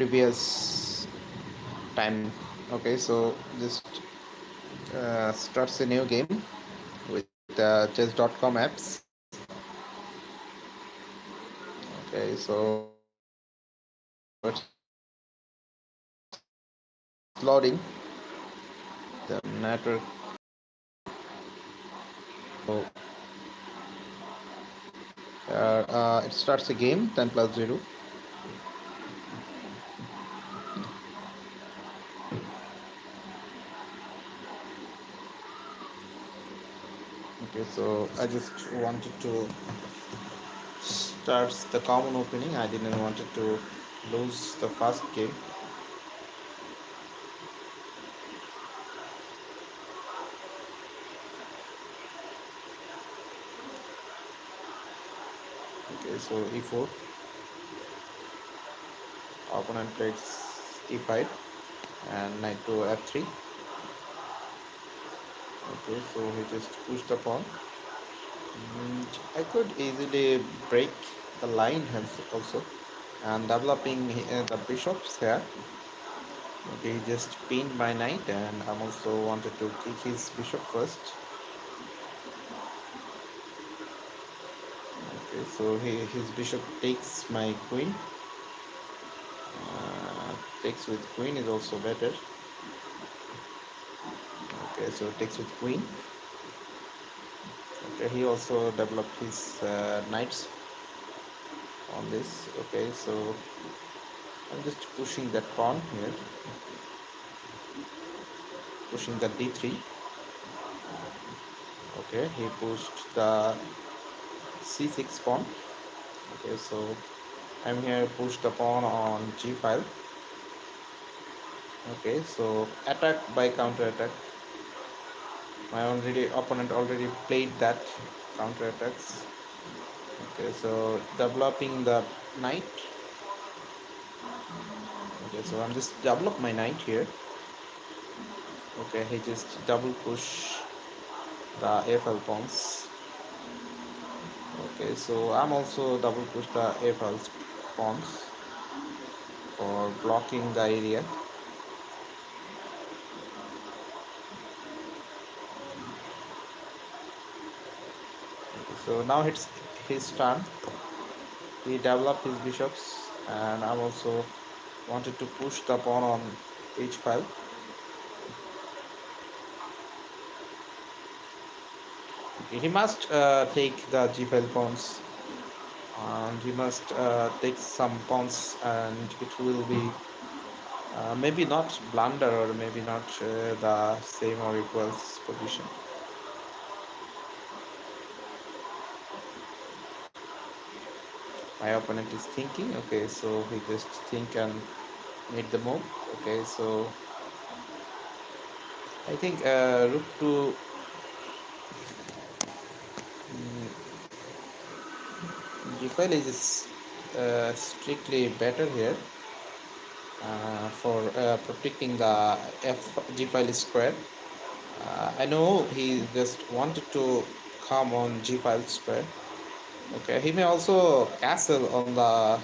previous time. Okay, so just starts a new game with chess.com apps. Okay, so it's loading the network. So it starts a game 10 plus 0. Okay, so I just wanted to start the common opening. I didn't wanted to lose the first game. Okay, so e4, opponent takes e5 and knight to f3. Okay, so he just pushed the pawn. I could easily break the line also and developing the bishops here. Okay, just pinned my knight and I'm also wanted to kick his bishop first. Okay, so his bishop takes my queen. Takes with queen is also better. Okay, so takes with queen. Okay, he also developed his knights on this. Okay, so I'm just pushing that pawn here, pushing the d3. Okay, he pushed the c6 pawn. Okay, so I'm here push the pawn on g file. Okay, so attack by counter attack. My opponent already played that counter attacks. Okay, so developing the knight. Okay, so I'm just develop my knight here. Okay, he just double push the a5 pawns. Okay, so I'm also double push the a5 pawns for blocking the area. Okay, so now it's his turn. He developed his bishops, and I'm also wanted to push the pawn on h5. Okay, he must take the g5 pawns, and he must take some pawns, and it will be maybe not blunder or maybe not the same or equals position. My opponent is thinking. Okay, so he just think and made the move. Okay, so I think rook to g5 is strictly better here for protecting the f g5 square. I know he just wanted to come on g5 square. Okay, he may also castle on the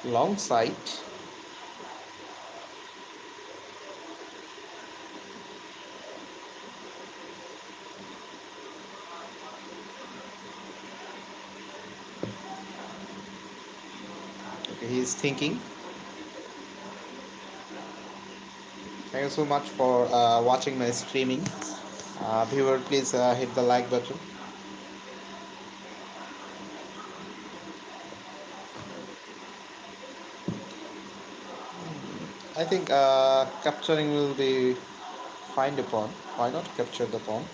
long side. Okay, he is thinking. Thank you so much for watching my streaming. Viewer, please hit the like button. I think capturing will be find a pawn. Why not capture the pawn?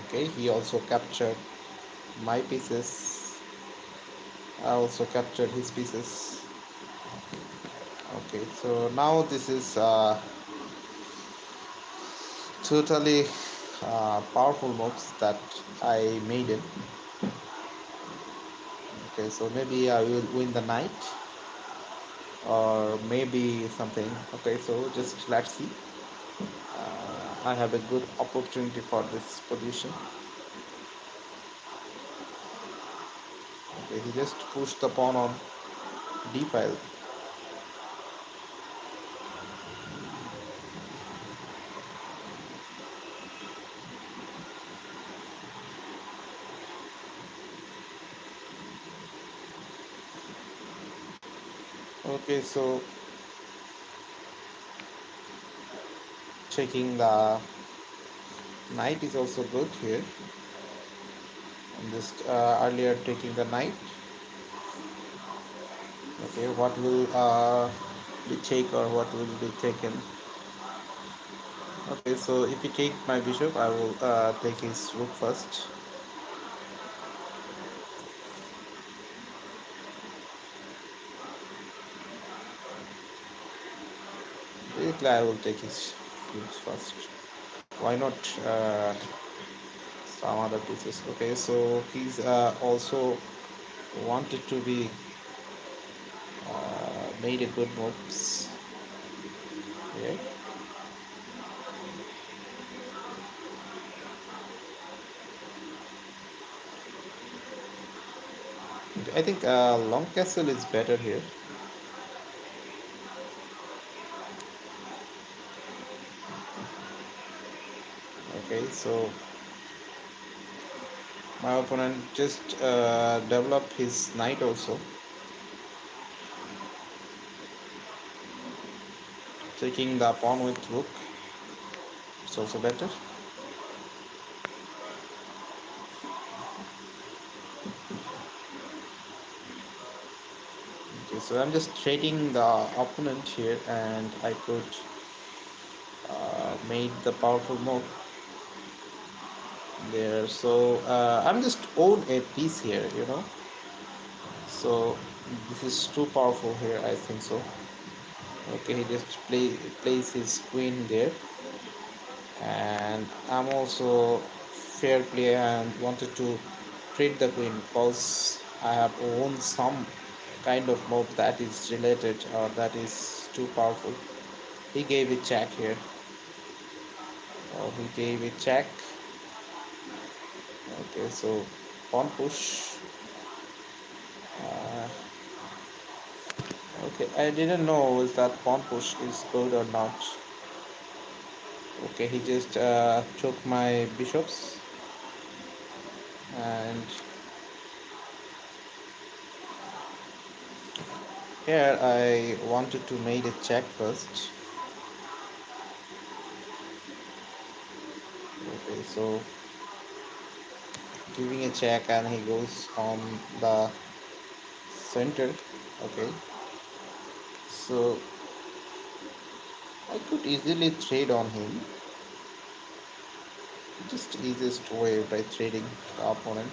Okay, he also captured my pieces. I also captured his pieces. Okay, so now this is totally powerful moves that I made it. Okay, so maybe I will win the knight or maybe something. Okay, so just let's see. I have a good opportunity for this position. Okay, he just pushed the pawn on D file. Okay, so checking the knight is also good here. I'm just earlier taking the knight. Okay, what will be take or what will be taken? Okay, so if you take my bishop, I will take his rook first. Basically, I will take his fuse first. Why not some other pieces? Okay, so he's also wanted to be made a good moves here. I think long castle is better here. Okay, so my opponent just developed his knight also, taking the pawn with rook. It's also better. Okay, so I'm just trading the opponent here, and I could made the powerful move there. So I'm just own a piece here, you know. So this is too powerful here. I think so. Okay, he just plays his queen there, and I'm also fair play and wanted to trade the queen because I have owned some kind of move that is related or that is too powerful. He gave it check here. Oh, he gave it check. Okay, so pawn push. Uh, okay, I didn't know if that pawn push is good or not. Okay, he just took my bishops, and here I wanted to make a check first. Okay, so giving a check and he goes on the center. Okay, so I could easily trade on him. Just easiest way by trading the opponent.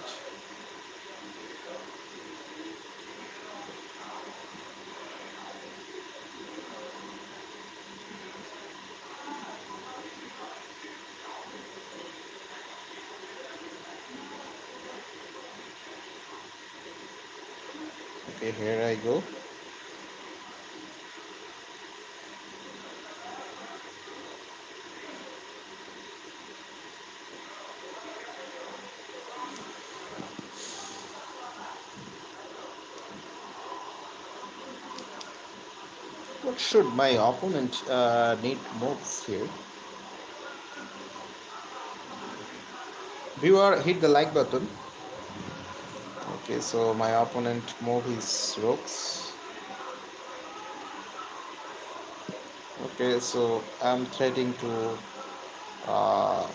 Okay, here I go. What should my opponent need moves here? Viewer, hit the like button. Okay, so my opponent move his rooks. Okay, so I'm threatening to uh,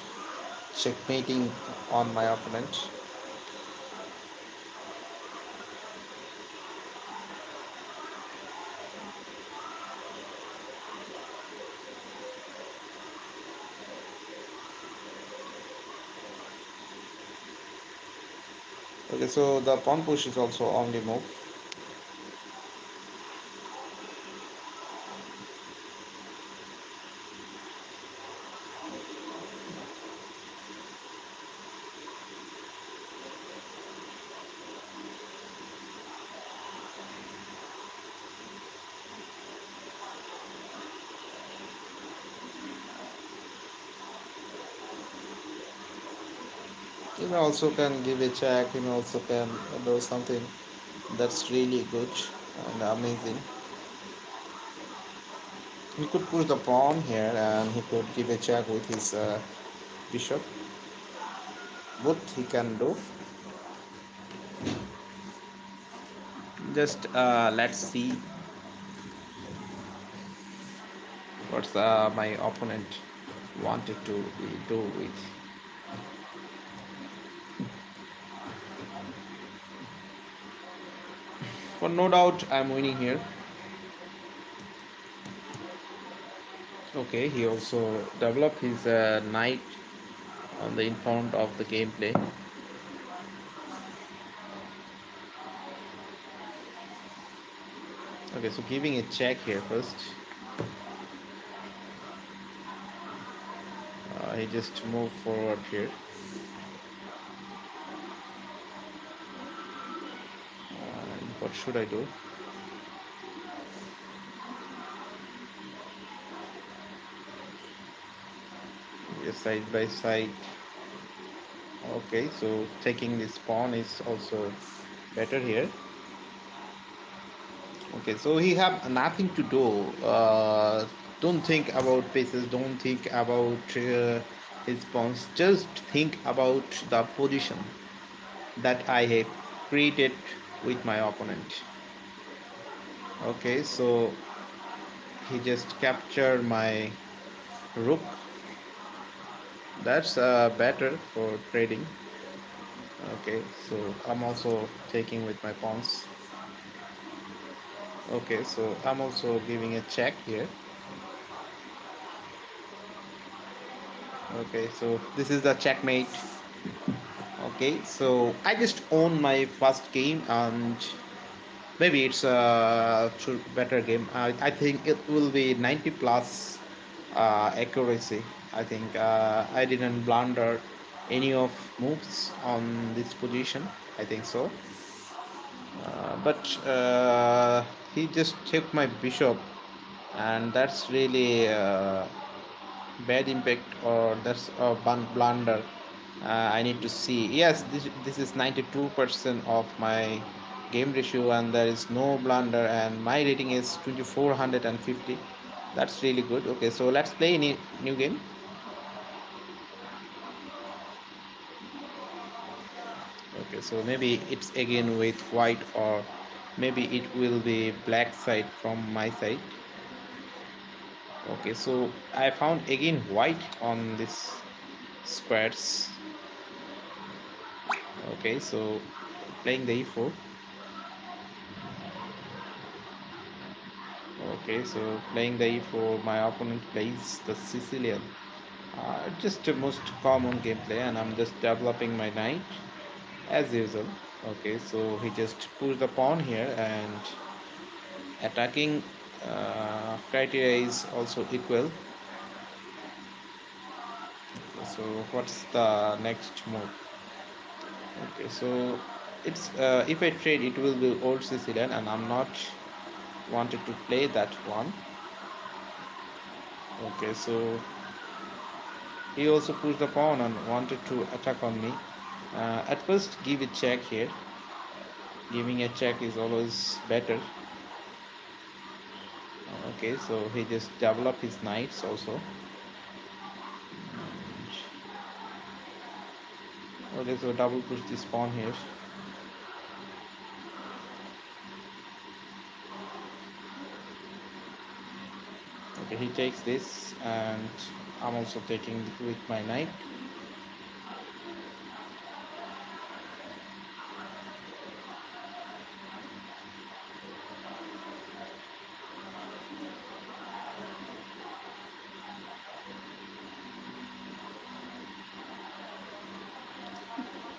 checkmating on my opponent. Okay, so the pawn push is also only move. You also can give a check. Also can do something that's really good. and amazing. He could push the pawn here and he could give a check with his bishop. Both he can do. Just let's see what's my opponent wanted to do with. For no doubt, I'm winning here. Okay, he also developed his knight on the in front of the gameplay. Okay, so giving a check here first. He just moved forward here. What should I do? Yes, side by side. Okay, so taking this pawn is also better here. Okay, so he have nothing to do. Don't think about pieces. Don't think about his pawns. Just think about the position that I have created with my opponent. Okay, so he just captured my rook. That's better for trading. Okay, so I'm also taking with my pawns. Okay, so I'm also giving a check here. Okay, so this is the checkmate. Okay, so I just own my first game and maybe it's a better game. I think it will be 90 plus accuracy. I think I didn't blunder any of moves on this position. I think so. But he just took my bishop, and that's really bad impact, or that's a blunder. I need to see. Yes, this is 92% of my game ratio, and there is no blunder, and my rating is 2450. That's really good. Okay, so let's play any new game. Okay, so maybe it's again with white, or maybe it will be black side from my side. Okay, so I found again white on this squares. Okay, so playing the e4. Okay, so playing the e4, my opponent plays the Sicilian. Just the most common gameplay, and I'm just developing my knight as usual. Okay, so he just pushed the pawn here, and attacking criteria is also equal. So what's the next move? Okay, so it's if I trade, it will be old Sicilian, and I'm not wanted to play that one. Okay, so he also pushed the pawn and wanted to attack on me. At first, give a check here. Giving a check is always better. Okay, so he just developed his knights also. Okay, so double push this pawn here. Okay, he takes this, and I'm also taking with my knight.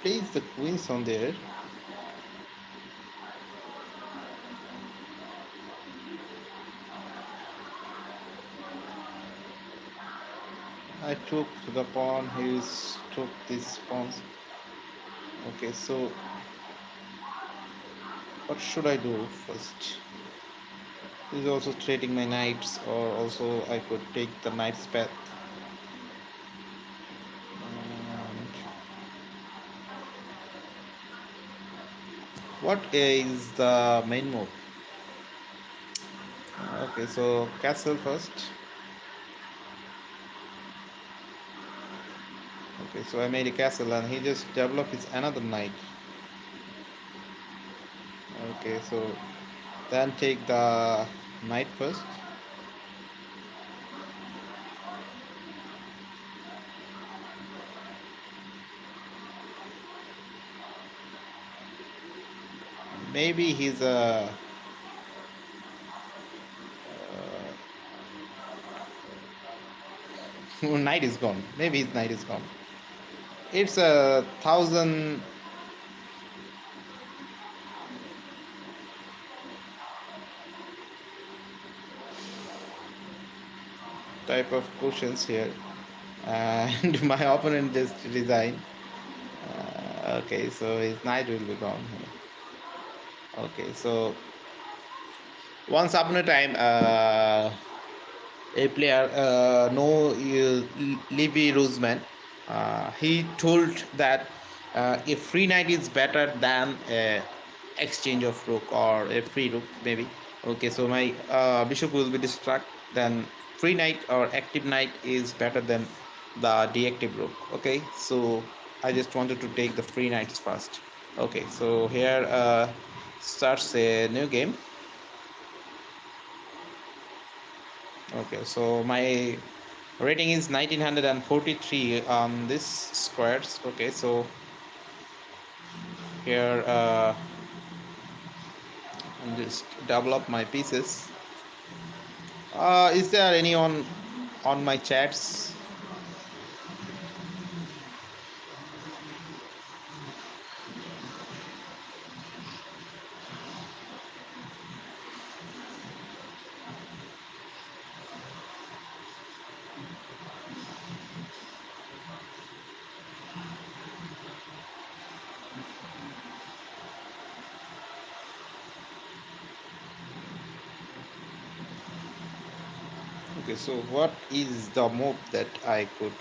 Plays the queens on there. I took the pawn. He took this pawn. Okay, so what should I do first? He's also trading my knights, or also I could take the knight's path. And what is the main move? Okay, so castle first. Okay, so I made a castle and he just developed his another knight. Okay, so then take the knight first. Maybe he's a knight is gone. Maybe his knight is gone. It's a thousand type of questions here, and my opponent just resigned. Okay, so his knight will be gone here. Okay, so once upon a time, a player, no Levy Roseman, he told that a free knight is better than a exchange of rook or a free rook maybe. Okay, so my bishop will be distracted. Then free knight or active knight is better than the deactive rook. Okay, so I just wanted to take the free knights first. Okay, so here starts a new game. Okay, so my rating is 1943 on this squares. Okay, so here I'll just develop my pieces. Is there any on my chats? Okay, so what is the move that I could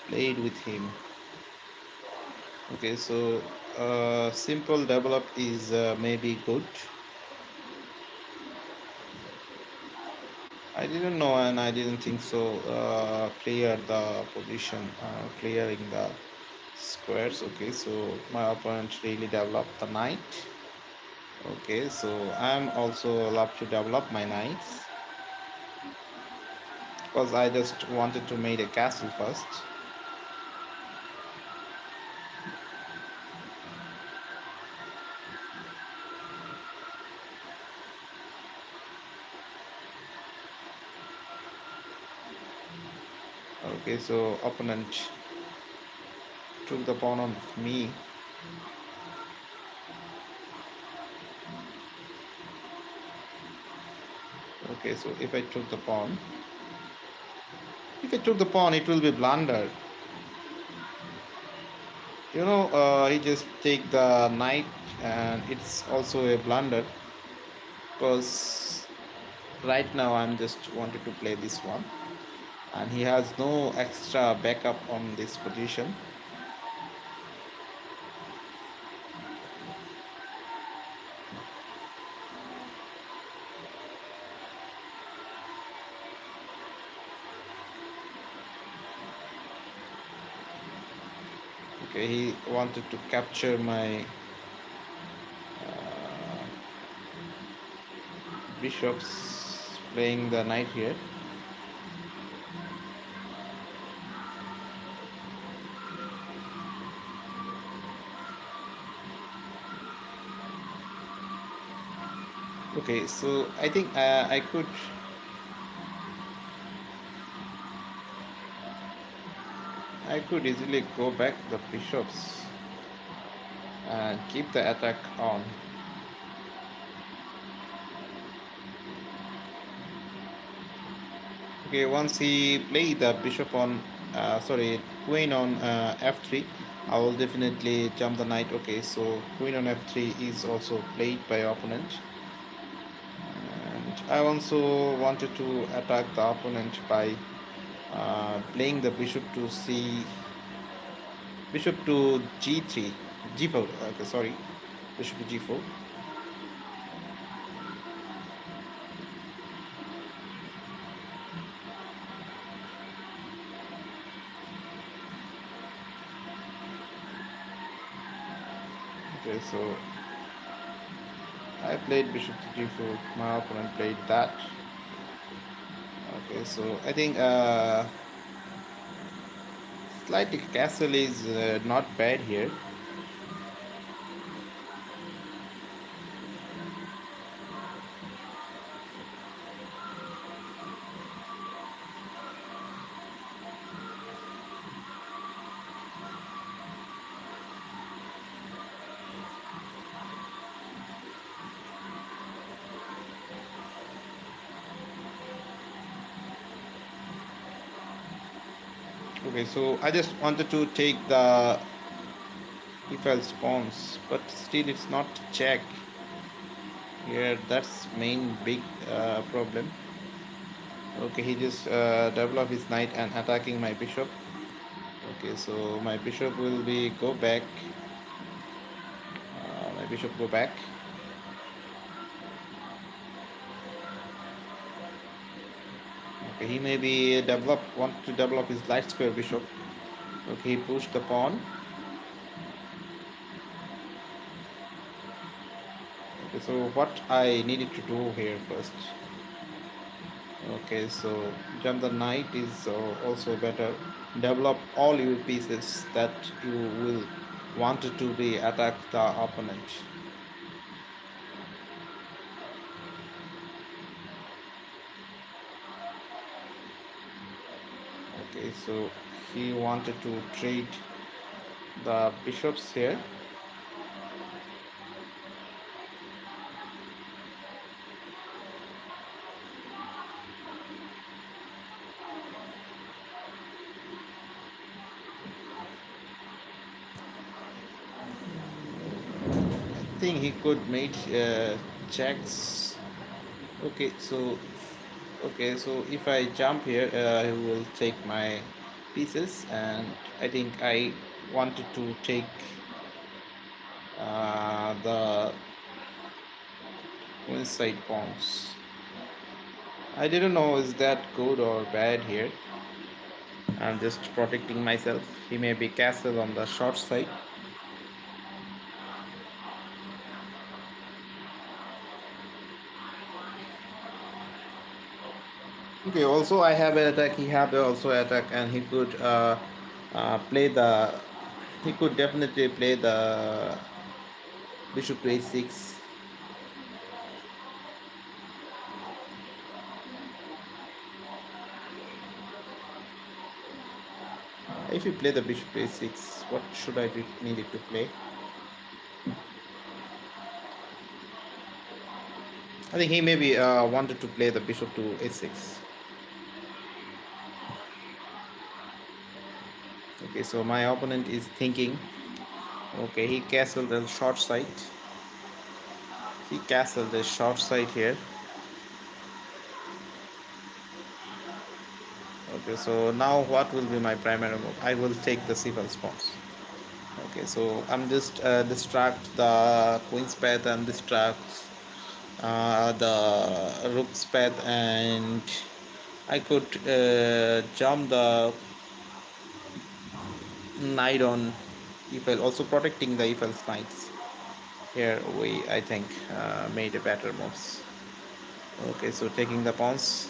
play it with him? Okay, so simple develop is maybe good. I didn't know and I didn't think so. Clear the position, clearing the squares. Okay, so my opponent really developed the knight. Okay, so I'm also love to develop my knights because I just wanted to make a castle first. Okay, so opponent took the pawn on me. Okay, so if I took the pawn, it will be blunder. He just take the knight, and it's also a blunder because right now I'm just wanted to play this one, and he has no extra backup on this position. Okay, he wanted to capture my bishops playing the knight here. Okay, so I think I could easily go back the bishops and keep the attack on. Okay, once he play the bishop on, sorry, queen on f3, I will definitely jump the knight. Okay, so queen on f3 is also played by opponent. And I also wanted to attack the opponent by playing the bishop to c, bishop to g3, g4. Okay, sorry, bishop to g4. Okay, so I played bishop to g4. My opponent played that. Okay, so I think slightly castle is not bad here. Okay, so I just wanted to take the e-file pawns, but still it's not check here. That's main big problem. Okay, he just develop his knight and attacking my bishop. Okay, so my bishop will be go back. My bishop go back. Okay, he may be want to develop his light square bishop. Okay, he pushed the pawn. Okay, so what I needed to do here first. Okay, so jump the knight is also better. Develop all your pieces that you will wanted to be attack the opponent. Okay, so he wanted to trade the bishops here. I think he could make checks. Okay, so if I jump here, he will take my pieces, and I think I wanted to take the inside pawns. I didn't know is that good or bad here. I'm just protecting myself. He may be castle on the short side. Okay, also I have an attack. He have also attack, and he could play the. He could definitely play the bishop to a6. If you play the bishop to a6, what should I need it to play? I think he maybe wanted to play the bishop to a6. Okay, so my opponent is thinking. Okay, he castled the short side. He castled the short side here. Okay, so now what will be my primary move? I will take the c pawns. Okay, so I'm just distract the queen's path and distract the rook's path, and I could jump the knight on e-file, also protecting the e-file's knights. Here we, I think, made a better moves. Okay, so taking the pawns.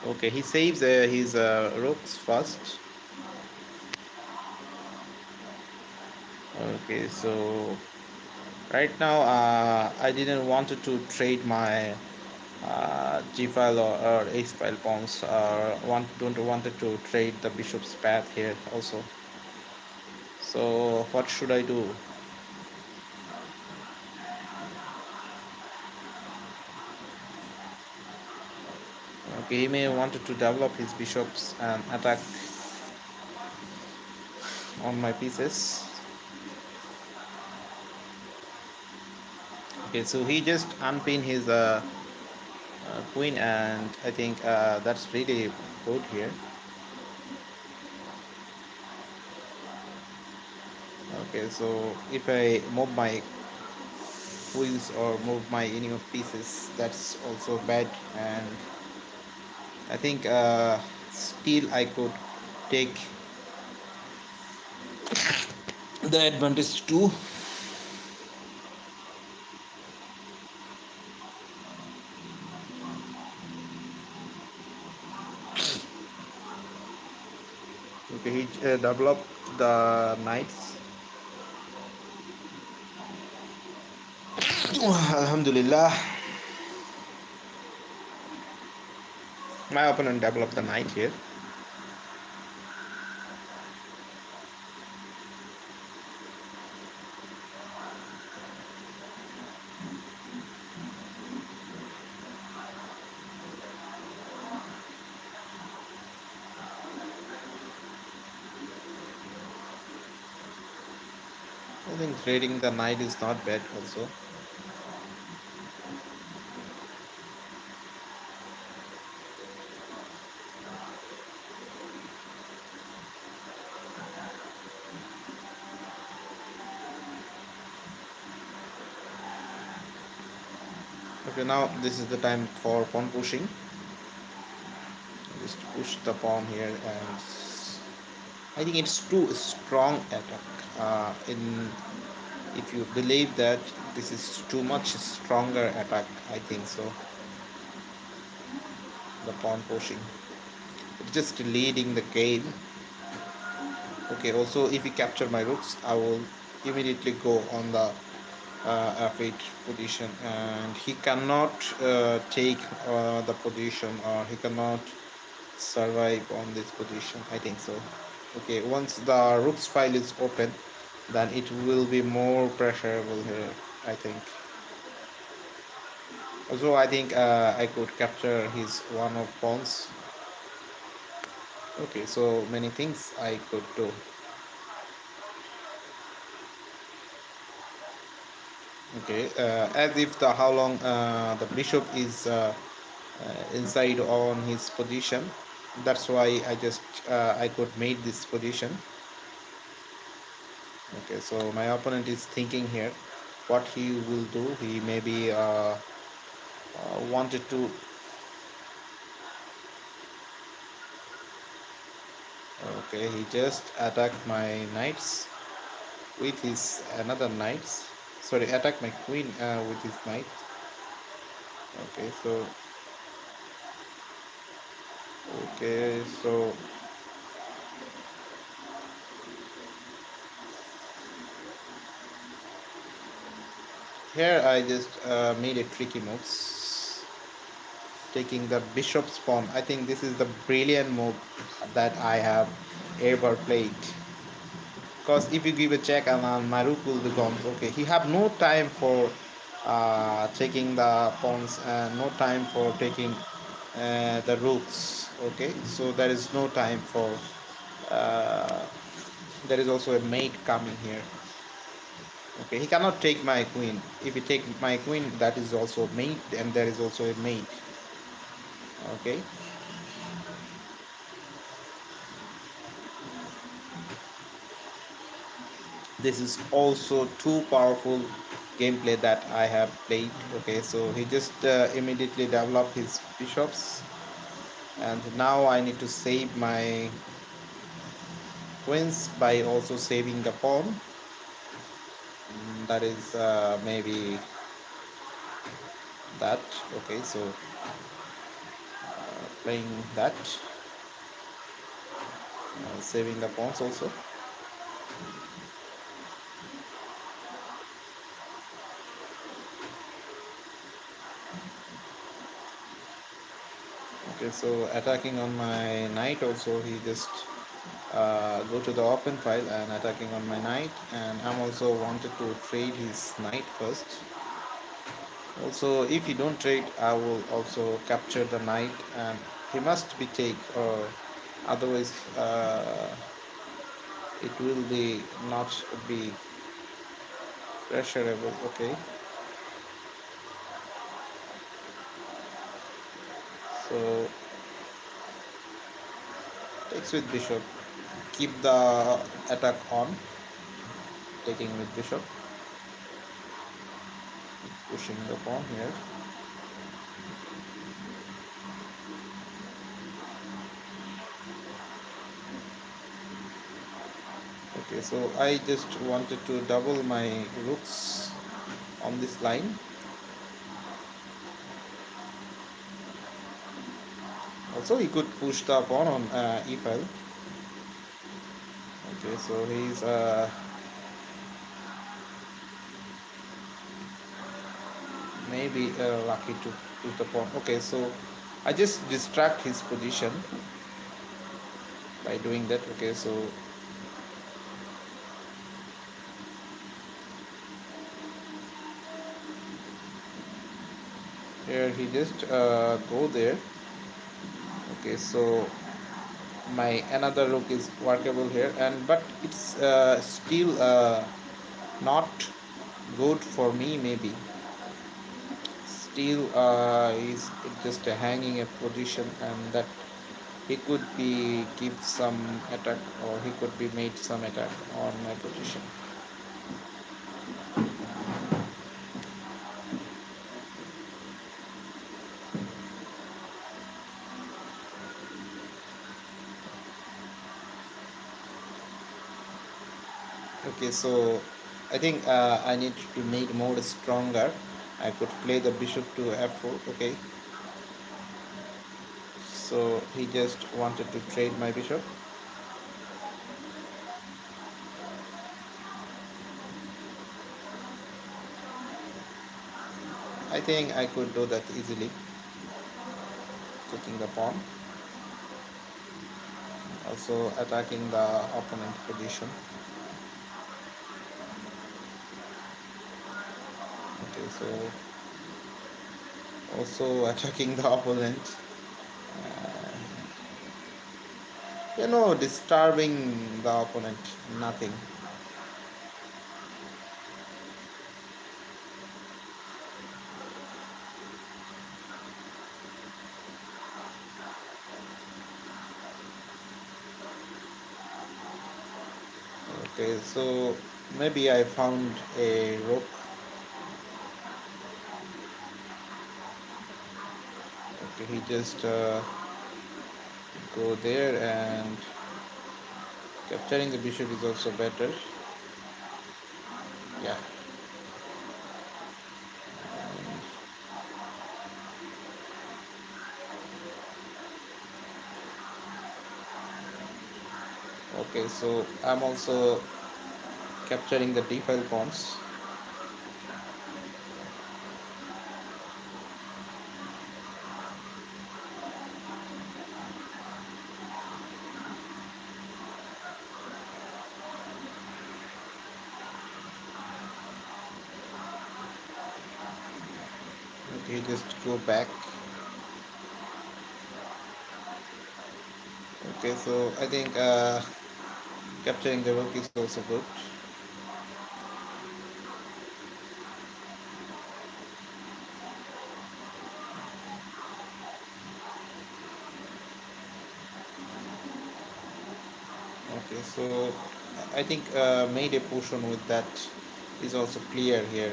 Okay, he saves his rooks first. Okay, so right now I didn't wanted to trade my g file or h file pawns. Don't wanted to trade the bishop's path here also. So what should I do? Okay, he may wanted to develop his bishops and attack on my pieces. Okay, so he just unpin his queen, and I think that's really good here. Okay, so if I move my queens or move my any of pieces, that's also bad, and I think still I could take the advantage too. Okay, he developed the knights. Alhamdulillah, my opponent developed the knight here. I think trading the knight is not bad also. Okay, now this is the time for pawn pushing. Just push the pawn here, and I think it's too strong attack. In If you believe that this is too much stronger attack, I think so. The pawn pushing, it's just leading the game. Okay, also if you capture my rooks, I will immediately go on the f8 position, and he cannot take the position, or he cannot survive on this position, I think so. Okay, once the rook's file is open, then it will be more pressurable here, I think. Also, I think I could capture his one of pawns. Okay, so many things I could do. Okay, as if the how long the bishop is inside on his position. That's why I could make this position. Okay, so my opponent is thinking here what he will do. He maybe wanted to. Okay, he just attacked my knights with his another knights. Sorry, attack my queen with his knight. Okay, so here I just made a tricky moves, taking the bishop's pawn. I think this is the brilliant move that I have ever played. Because if you give a check, and my rook will be gone. Okay, he have no time for taking the pawns, and no time for taking the rooks. Okay, so there is no time for. Uh, there is also a mate coming here. Okay, he cannot take my queen. If he take my queen, that is also mate, and there is also a mate. Okay, this is also too powerful gameplay that I have played. Okay, so he just immediately developed his bishops, and now I need to save my queens by also saving the pawn. That is maybe that. Okay, so playing that, saving the pawns also. Okay, so attacking on my knight also, he just go to the open file and attacking on my knight, and I'm also wanted to trade his knight first. Also, if he don't trade, I will also capture the knight, and he must be take, or otherwise it will be not be pressurable. Okay, so takes with bishop, keep the attack on, taking with bishop, pushing the pawn here. Okay, so I just wanted to double my rooks on this line. Also, he could push the pawn on e5. Okay, so he's maybe lucky to push the pawn. Okay, so I just distract his position by doing that. Okay, so here he just go there. Okay, so my another rook is workable here, and but it's still not good for me. Maybe still is just hanging a position, and that he could be give some attack, or he could be made some attack on my position. Okay, so I think I need to make more stronger. I could play the bishop to f4. Okay, so he just wanted to trade my bishop. I think I could do that easily, taking the pawn, also attacking the opponent position. Okay, so also attacking the opponent. Disturbing the opponent, nothing. Okay, so maybe I found a rook. Okay, he just go there, and capturing the bishop is also better. Yeah. Okay, so I'm also capturing the d5 pawns. Okay, just go back. Okay, so I think capturing the rook is also good. Okay, so I think made a portion with that is also clear here.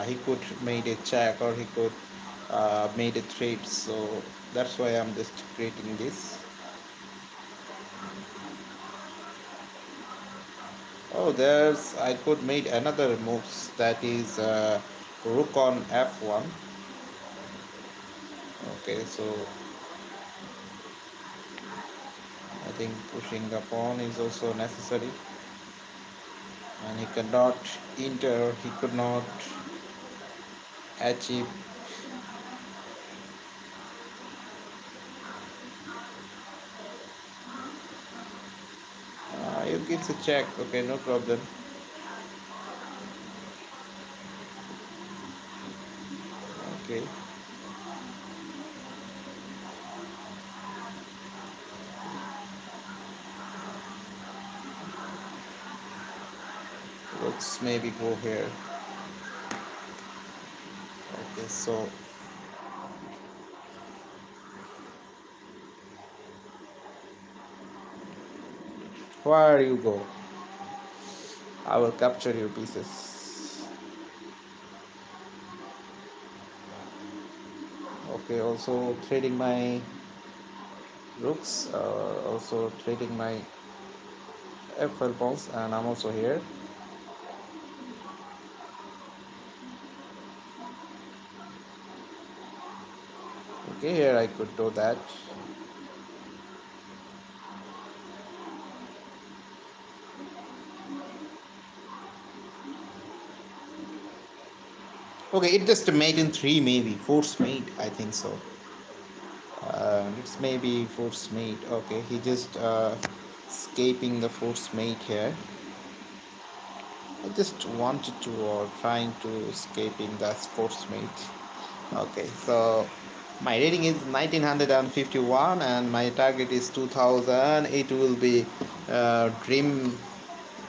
He could made a check, or he could made a trade. So that's why I'm just creating this. Oh, I could make another moves, that is rook on f1. Okay, so I think pushing the pawn is also necessary, and he cannot enter. He could not achieve. You gives a check. Okay, no problem. Okay. Let's maybe go here. Okay, so where you go, I will capture your pieces. Okay, also trading my rooks, also trading my F12 pawns, and I'm also here. Okay, here I could do that. Okay, it just a mate in three, maybe force mate. I think so. It's maybe force mate. Okay, he just escaping the force mate here. I just wanted to or trying to escaping the force mate. Okay, so my rating is 1951 and my target is 2000. It will be dream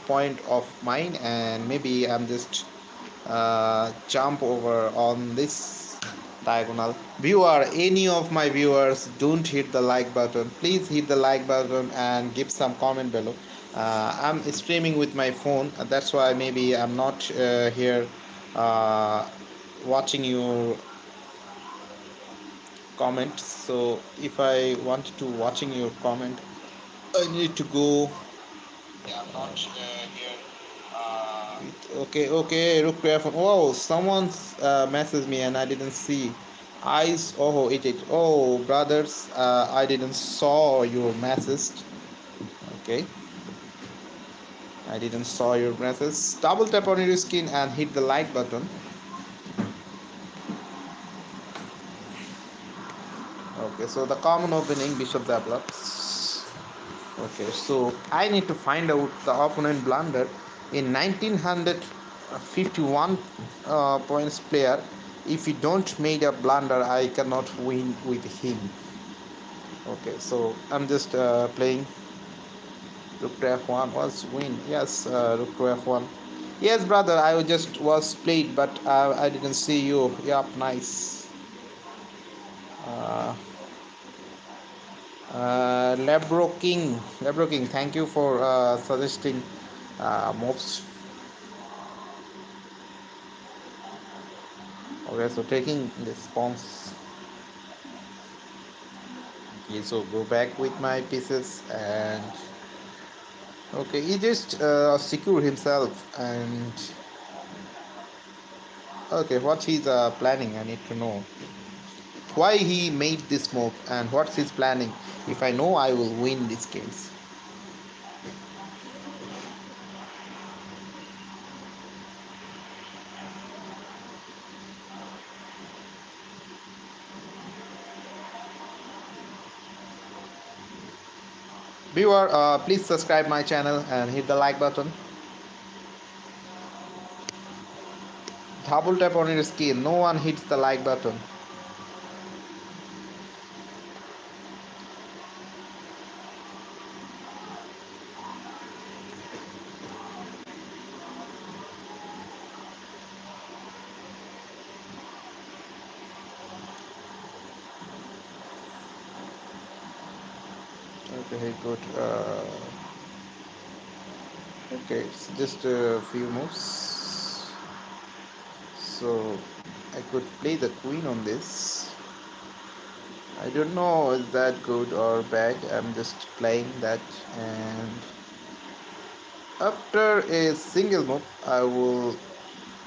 point of mine, and maybe I'm just jump over on this diagonal. Viewer, any of my viewers, don't hit the like button. Please hit the like button and give some comment below. I'm streaming with my phone, that's why maybe I'm not here uh, watching your comment. So if I want to watching your comment, I need to go. Yeah, I'm not here. Okay, okay, look careful. Oh, someone messaged me and I didn't see. Eyes, oh, it. Oh, brothers, I didn't saw your message. Okay, I didn't saw your message. Double tap on your screen and hit the like button. Okay, so the common opening Bishop develops. Okay, so I need to find out the opponent blunder in 1951 points player. If he don't made a blunder, I cannot win with him. Okay, so I'm just playing rook to f1 was win. Yes, rook to f1. Yes, brother, I just was played, but I didn't see you. Yep, nice. Uh, Lebro King, thank you for suggesting moves. Okay, so taking this pawns. Okay, so go back with my pieces, and okay, he just secure himself. And okay, what he's planning, I need to know why he made this move and what's his planning. If I know, I will win this case. Viewer, please subscribe my channel and hit the like button. Double tap on your screen. No one hits the like button. Okay, good. Okay, it's just a few moves. So I could play the queen on this. I don't know is that good or bad. I'm just playing that, and after a single move, I will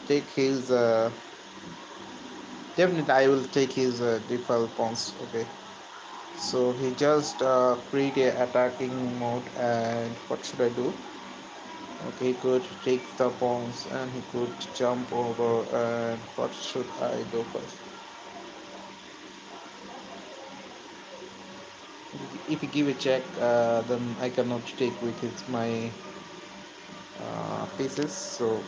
take his. Definitely, I will take his default pawns. Okay, so he just create a attacking mode, and what should I do? Okay, he could take the pawns, and he could jump over. And what should I do first? If you give a check, then I cannot take with his my pieces. So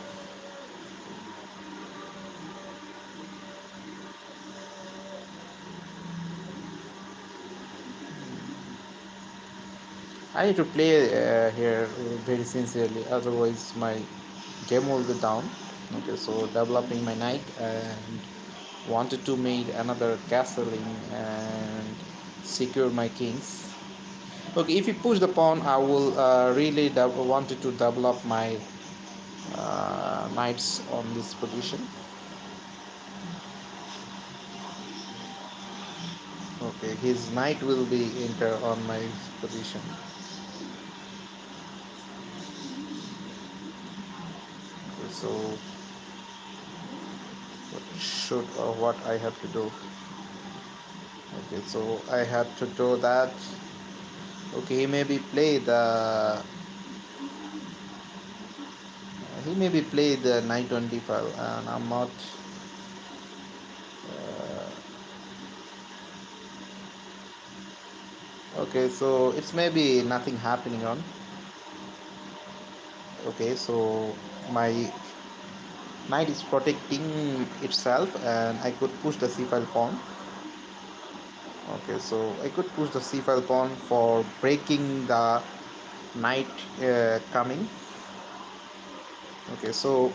I need to play here very sincerely, otherwise my game will be down. Okay, so developing my knight and wanted to make another castling and secure my kings. Okay, if you push the pawn, I will really wanted to develop my knights on this position. Okay, his knight will be enter on my position. so what I have to do? Okay, so I have to do that. Okay, he maybe play the knight on d5, and I'm not. Okay, so it's maybe nothing happening on. Okay, so my knight is protecting itself, and I could push the c5 pawn. Okay, so I could push the c5 pawn for breaking the knight coming. Okay, so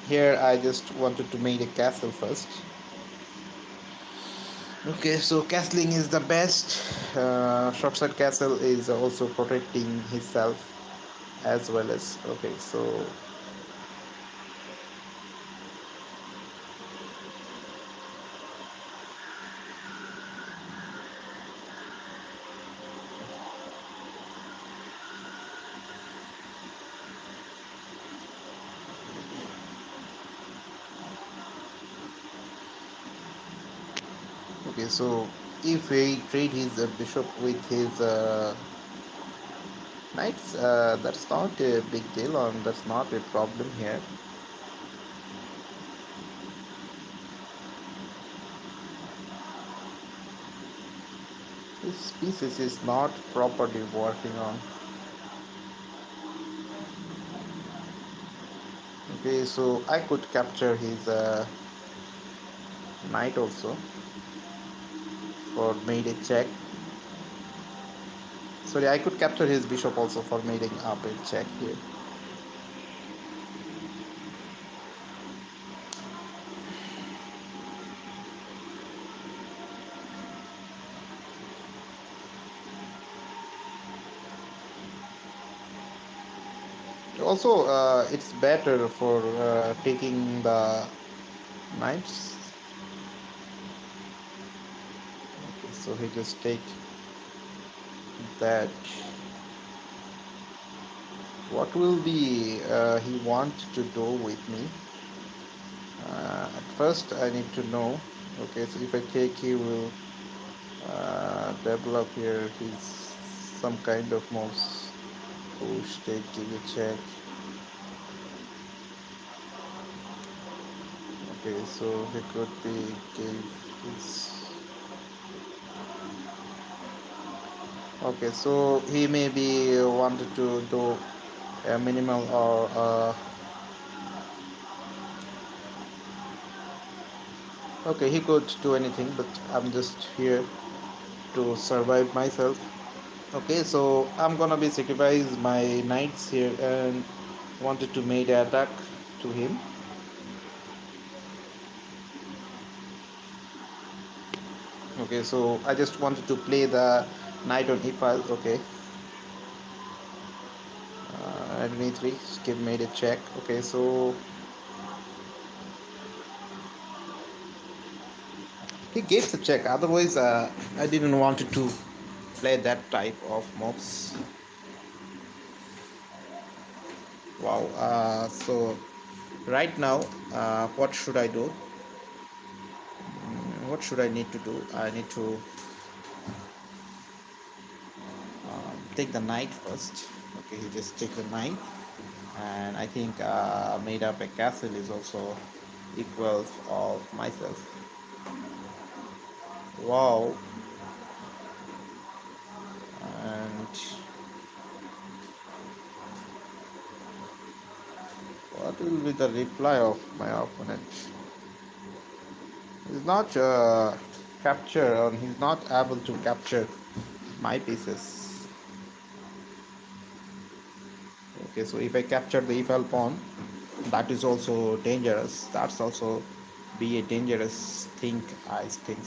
here I just wanted to make a castle first. Okay, so castling is the best. Short side castle is also protecting himself as well as. Okay, so okay, so if he trade his bishop with his knights, that's not a big deal, and that's not a problem here. This pieces is not properly working on. Okay, so I could capture his knight also for made a check. Sorry, I could capture his bishop also for making up a check here. Also, it's better for taking the knights. Okay, so he just take that. What will be he want to do with me? At first, I need to know. Okay, so if I take, he will develop here his some kind of moves. Push, take, give a check. Okay, so he could be give his. Okay, so he maybe wanted to do a minimal or okay, he could do anything, but I'm just here to survive myself. Okay, so I'm gonna be sacrifice my knights here and wanted to make an attack to him. Okay, so I just wanted to play the knight on e5. Okay, knight on e3. Skip made a check. Okay, so he gave the check. Otherwise, I didn't want to play that type of mobs. Wow. So right now, what should I do? What should I need to do? I need to take the knight first. Okay, he just take the knight, and I think made up a castle is also equals of myself. Wow. And what will be the reply of my opponent? He's not capture, or he's not able to capture my pieces. Okay, so if I capture the e-file pawn, that is also dangerous. That's also be a dangerous thing, I think.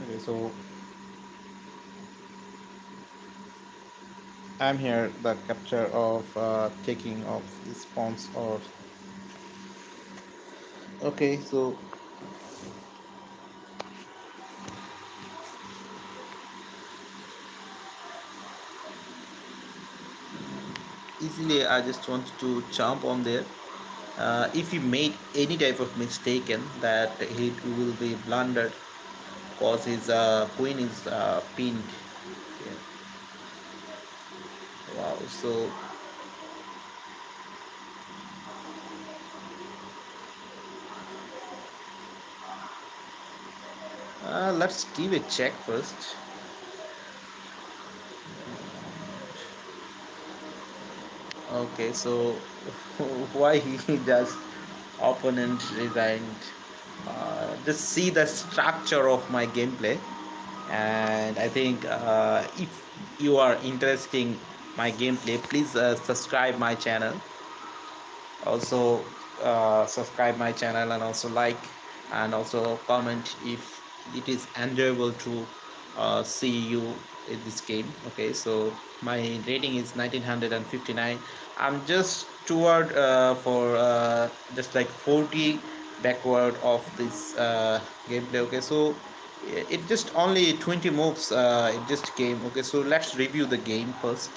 Okay, so I'm here the capture of taking of this pawns or okay. So easily I just want to jump on there. If he made any type of mistaken, that he will be blundered because his queen is pinned. Okay. Wow. So let's give a check first. Okay, so why he does opponent resigned? Just see the structure of my gameplay, and I think if you are interested in my gameplay, please subscribe my channel. Also subscribe my channel and also like and also comment if it is enjoyable to see you in this game. Okay, so my rating is 1959. I'm just toward for just like 40 backward of this gameplay. Okay, so it just only 20 moves it just came. Okay, so let's review the game first.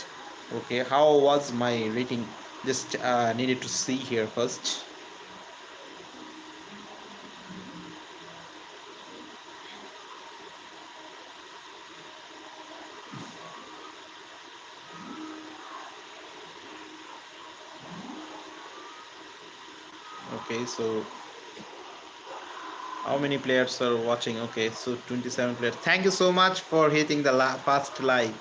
Okay, how was my rating? Just needed to see here first. Okay, so how many players are watching? Okay, so 27 players. Thank you so much for hitting the first like.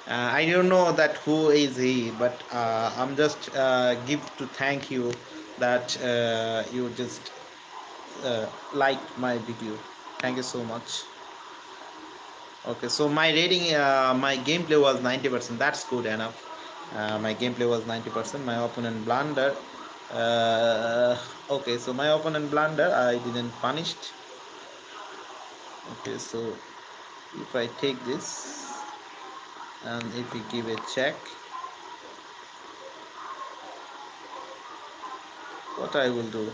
I don't know that who is he, but I'm just give to thank you that you just liked my video. Thank you so much. Okay, so my rating, my gameplay was 90%. That's good enough. My gameplay was 90%. My opponent blundered. Uh, okay, so my opponent blunder, I didn't punished. Okay, so if I take this and if we give a check, what I will do?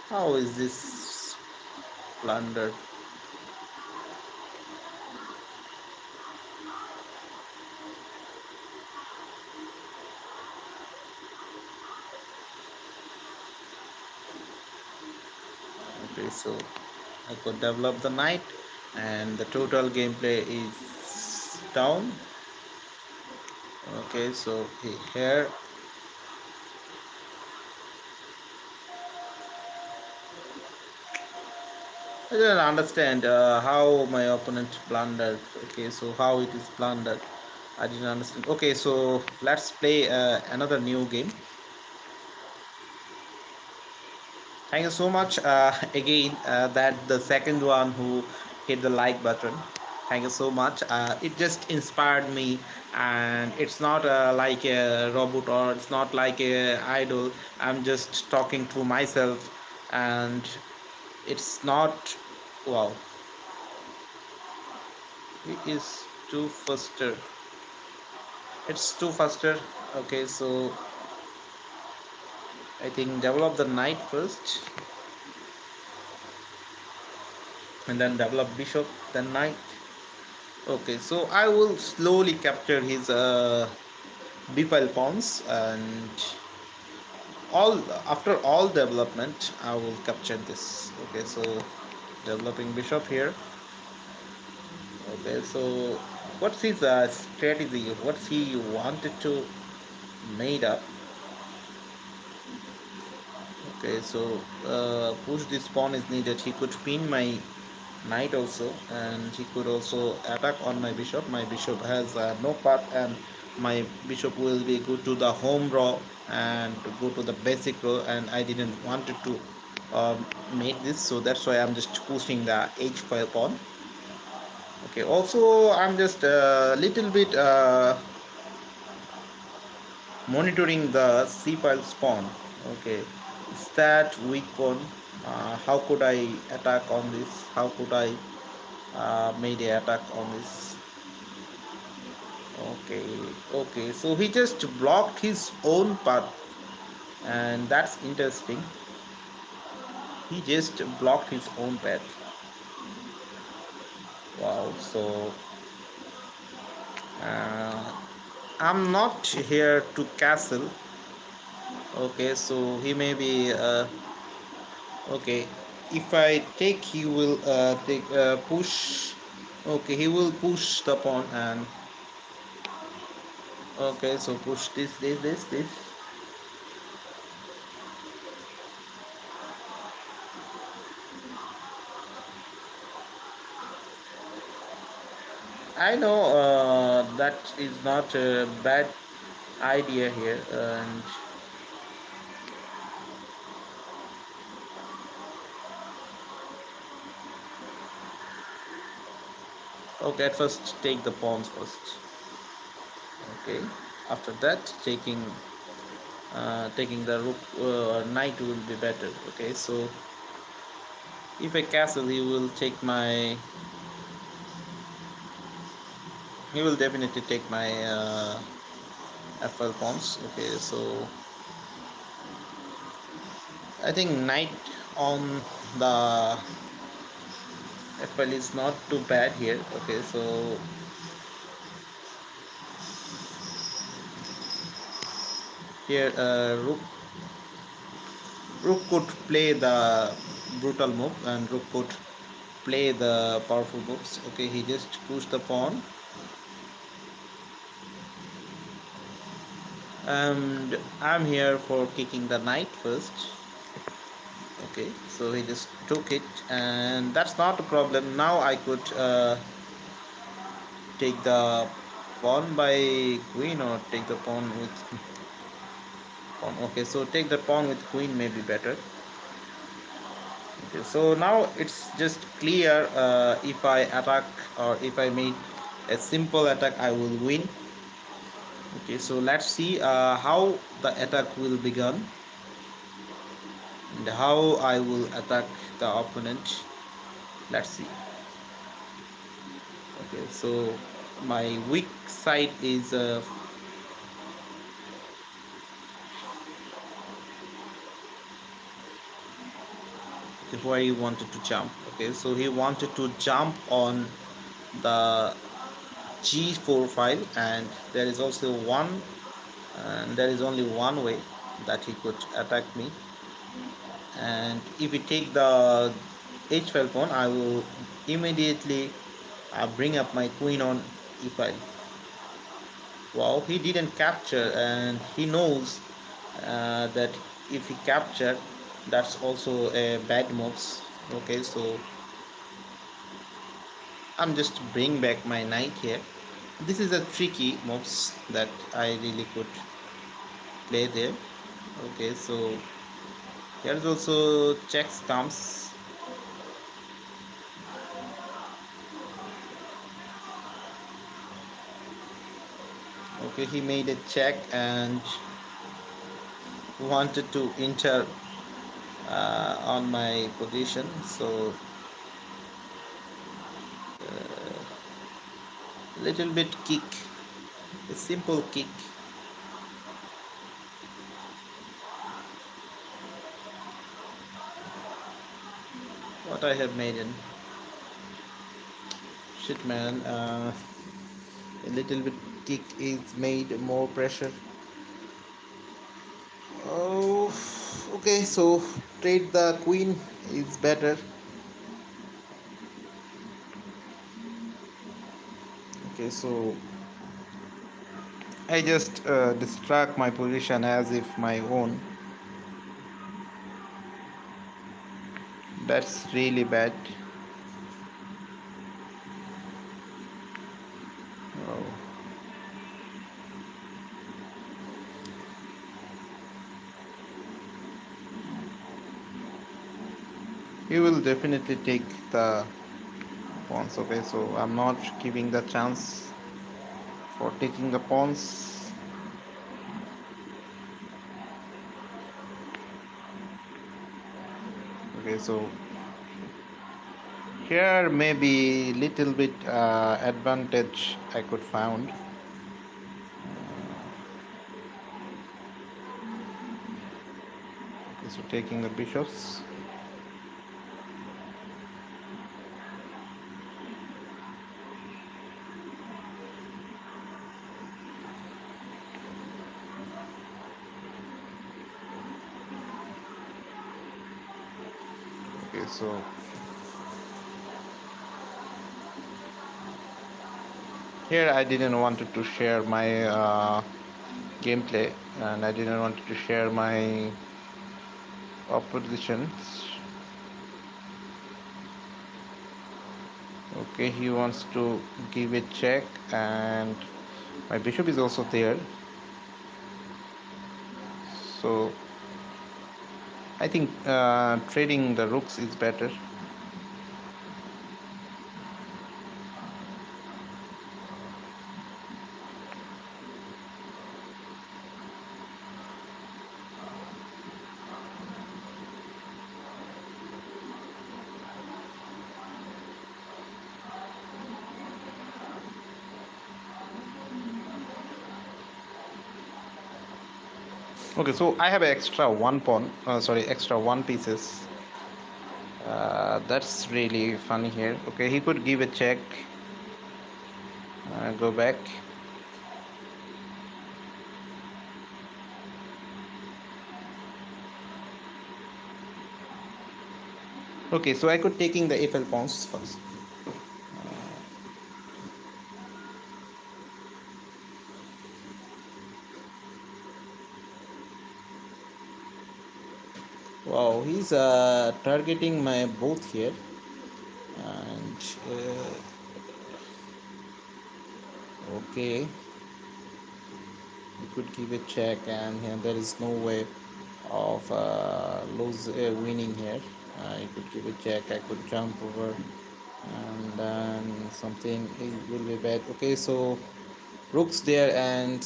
How is this blunder? Okay, so I could develop the knight, and the total gameplay is down. Okay, so here I didn't understand how my opponent blundered. Okay, so how it is blundered. I didn't understand. Okay, so let's play another new game. Thank you so much again that the second one who hit the like button. Thank you so much. It just inspired me, and it's not like a robot or it's not like a idol. I'm just talking to myself, and it's not. Wow, it is too faster. It's too faster. Okay, so I think develop the knight first, and then develop bishop, then knight. Okay, so I will slowly capture his b-file pawns, and all after all development I will capture this. Okay, so developing bishop here. Okay, so what's his strategy? What's he wanted to made up? Okay, so push this pawn is needed. He could pin my knight also, and he could also attack on my bishop. My bishop has no path, and my bishop will be go to the home row and go to the basic row, and I didn't wanted to make this, so that's why I'm just pushing the h5 pawn. Okay, also I'm just a little bit monitoring the c file spawn. Okay, is that weak pawn? How could I attack on this? How could I made a attack on his. Okay, okay. So he just blocked his own path, and that's interesting. He just blocked his own path. Wow. So uh, I'm not here to castle. Okay, so he may be okay. If I take, he will take push. Okay, he will push the pawn and okay, so push this. I know that is not a bad idea here, and okay, at first take the pawns first. Okay, after that taking the rook knight will be better. Okay, so if I castle, he will definitely take my f12 pawns. Okay, so I think knight on the f12 is not too bad here. Okay, so here rook could play the brutal move and rook could play the powerful moves. Okay, he just pushed the pawn and I'm here for kicking the knight first. Okay, so he just took it and that's not a problem. Now I could take the pawn by queen or take the pawn with pawn. Okay, so take the pawn with queen may be better. Okay, so now it's just clear, if I attack or if I make a simple attack I will win. Okay, so let's see how the attack will begin and how I will attack the opponent. Let's see. Okay, so my weak side is okay, where he wanted to jump. Okay, so he wanted to jump on the g4 file, and there is also one, and there is only one way that he could attack me. And if we take the h5 pawn, I will immediately bring up my queen on e5. Wow, he didn't capture, and he knows that if he captured, that's also a bad moves. Okay, so I'm just bring back my knight here. This is a tricky moves that I really could play there. Okay, so here's also checks comes. Okay, he made a check and wanted to enter on my position. So little bit kick, a simple kick. What I have made in shit, man. A little bit kick is made more pressure. Oh, okay. So trade the queen is better. Okay, so I just distract my position as if my own. That's really bad. Oh. He will definitely take the pawns. Okay, so I'm not giving the chance for taking the pawns. Okay, so Here maybe little bit advantage I could found. Okay, so taking the bishops. Okay, so here I didn't wanted to share my gameplay, and I didn't want to share my oppositions. Okay, he wants to give a check, and my bishop is also there. So I think trading the rooks is better. Okay, so I have extra one pawn. Sorry, extra one pieces. That's really funny here. Okay, he could give a check. Go back. Okay, so I could taking the FL pawns first. Wow, he's targeting my both here, and okay, he could give a check, and here there is no way of winning here. I could give a check. I could jump over, and then something it will be bad. Okay, so rooks there and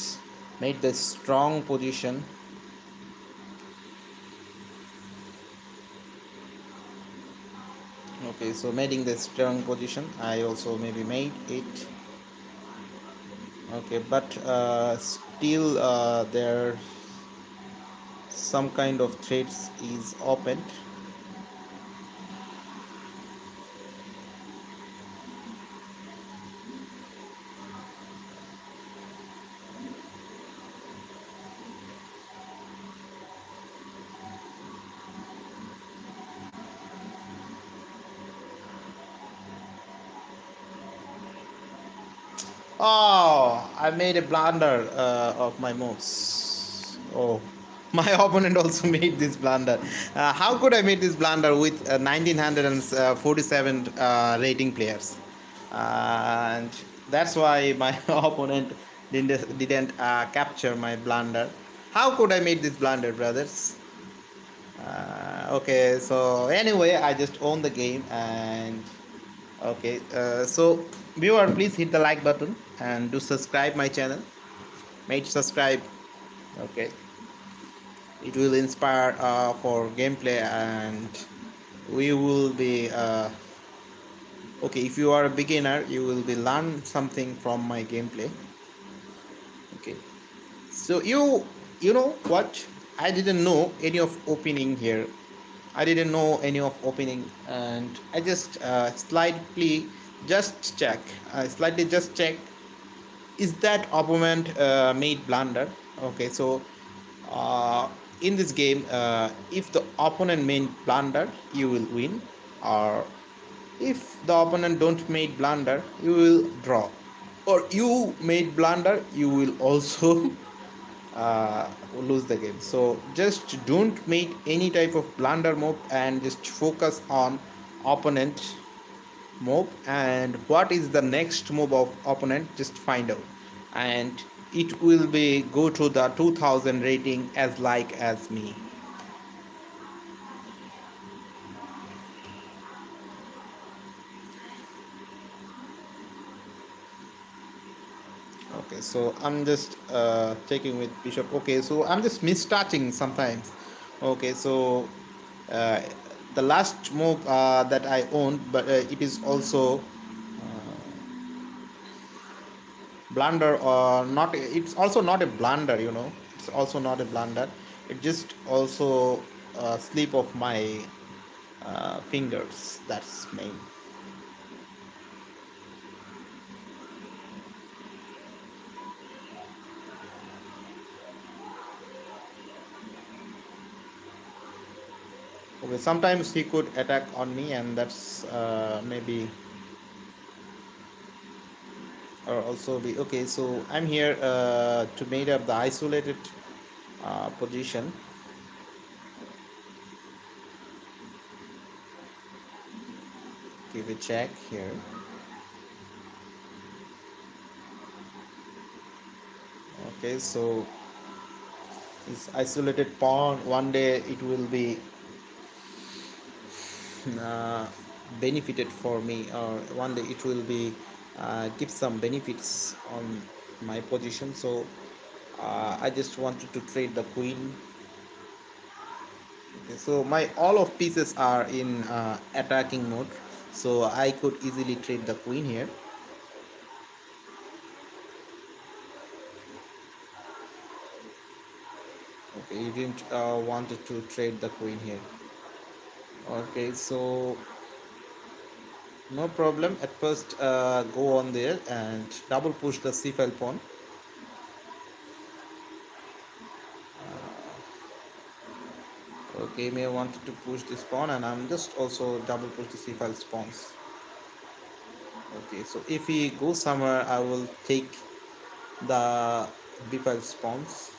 made the strong position. Okay, so making the strong position, I also maybe made it. Okay, but still there some kind of threads is opened. Oh, I made a blunder of my moves. Oh, my opponent also made this blunder. How could I make this blunder with 1947 rating players? And that's why my opponent didn't capture my blunder. How could I make this blunder, brothers? Okay, so anyway, I just own the game, and okay, so viewer, please hit the like button and do subscribe my channel. Mate, subscribe. Okay, it will inspire for gameplay, and we will be okay. If you are a beginner, you will be learn something from my gameplay. Okay, so you know what? I didn't know any of opening here. I didn't know any of opening, and I just slightly just check. Slightly just check, is that opponent made blunder. Okay, so uh, in this game, if the opponent made blunder, you will win, or if the opponent don't made blunder, you will draw, or you made blunder, you will also lose the game. So just don't make any type of blunder move, and just focus on opponent move, and what is the next move of opponent, just find out, and it will be go to the 2000 rating as like as me. Okay, so I'm just checking with bishop. Okay, so I'm just mistouching sometimes. Okay, so uh, the last move that I owned, but it is also blunder or not. It's also not a blunder, it's also not a blunder. It just also a slip of my fingers. That's main. Okay, sometimes he could attack on me, and that's maybe or also be okay. So I'm here to made up the isolated position. Give a check here. Okay, so this isolated pawn, one day it will be uh, benefited for me, or one day it will be give some benefits on my position. So I just wanted to trade the queen. Okay, so my all of pieces are in attacking mode, so I could easily trade the queen here. Okay, you didn't wanted to trade the queen here. Okay, so no problem. At first, go on there and double push the c5 pawn. Okay, may wanted to push this pawn, and I'm just also double push the c5 pawns. Okay, so if he goes somewhere, I will take the b5 pawns.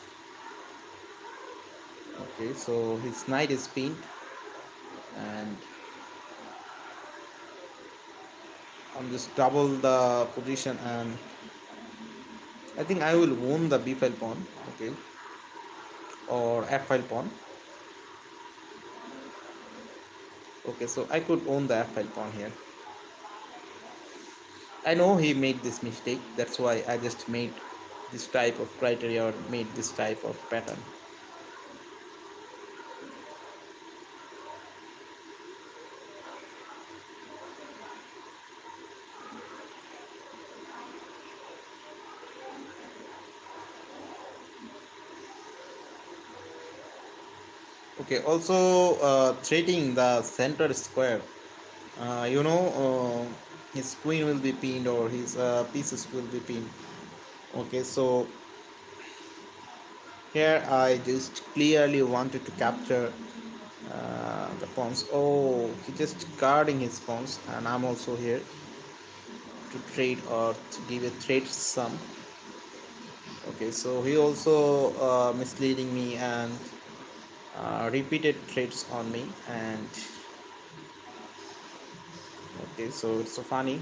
Okay, so his knight is pinned, and I'm just double the position, and I think I will own the b5 pawn. Okay, or f5 pawn. Okay, so I could own the f5 pawn here. I know he made this mistake. That's why I just made this type of criteria or made this type of pattern. Okay, also threading the center square. His queen will be pinned, or his pieces will be pinned. Okay, so here I just clearly wanted to capture the pawns. Oh, he just guarding his pawns, and I'm also here to trade or to give a trade sum. Okay, so he also misleading me and repeated trades on me, and okay, so it's so funny.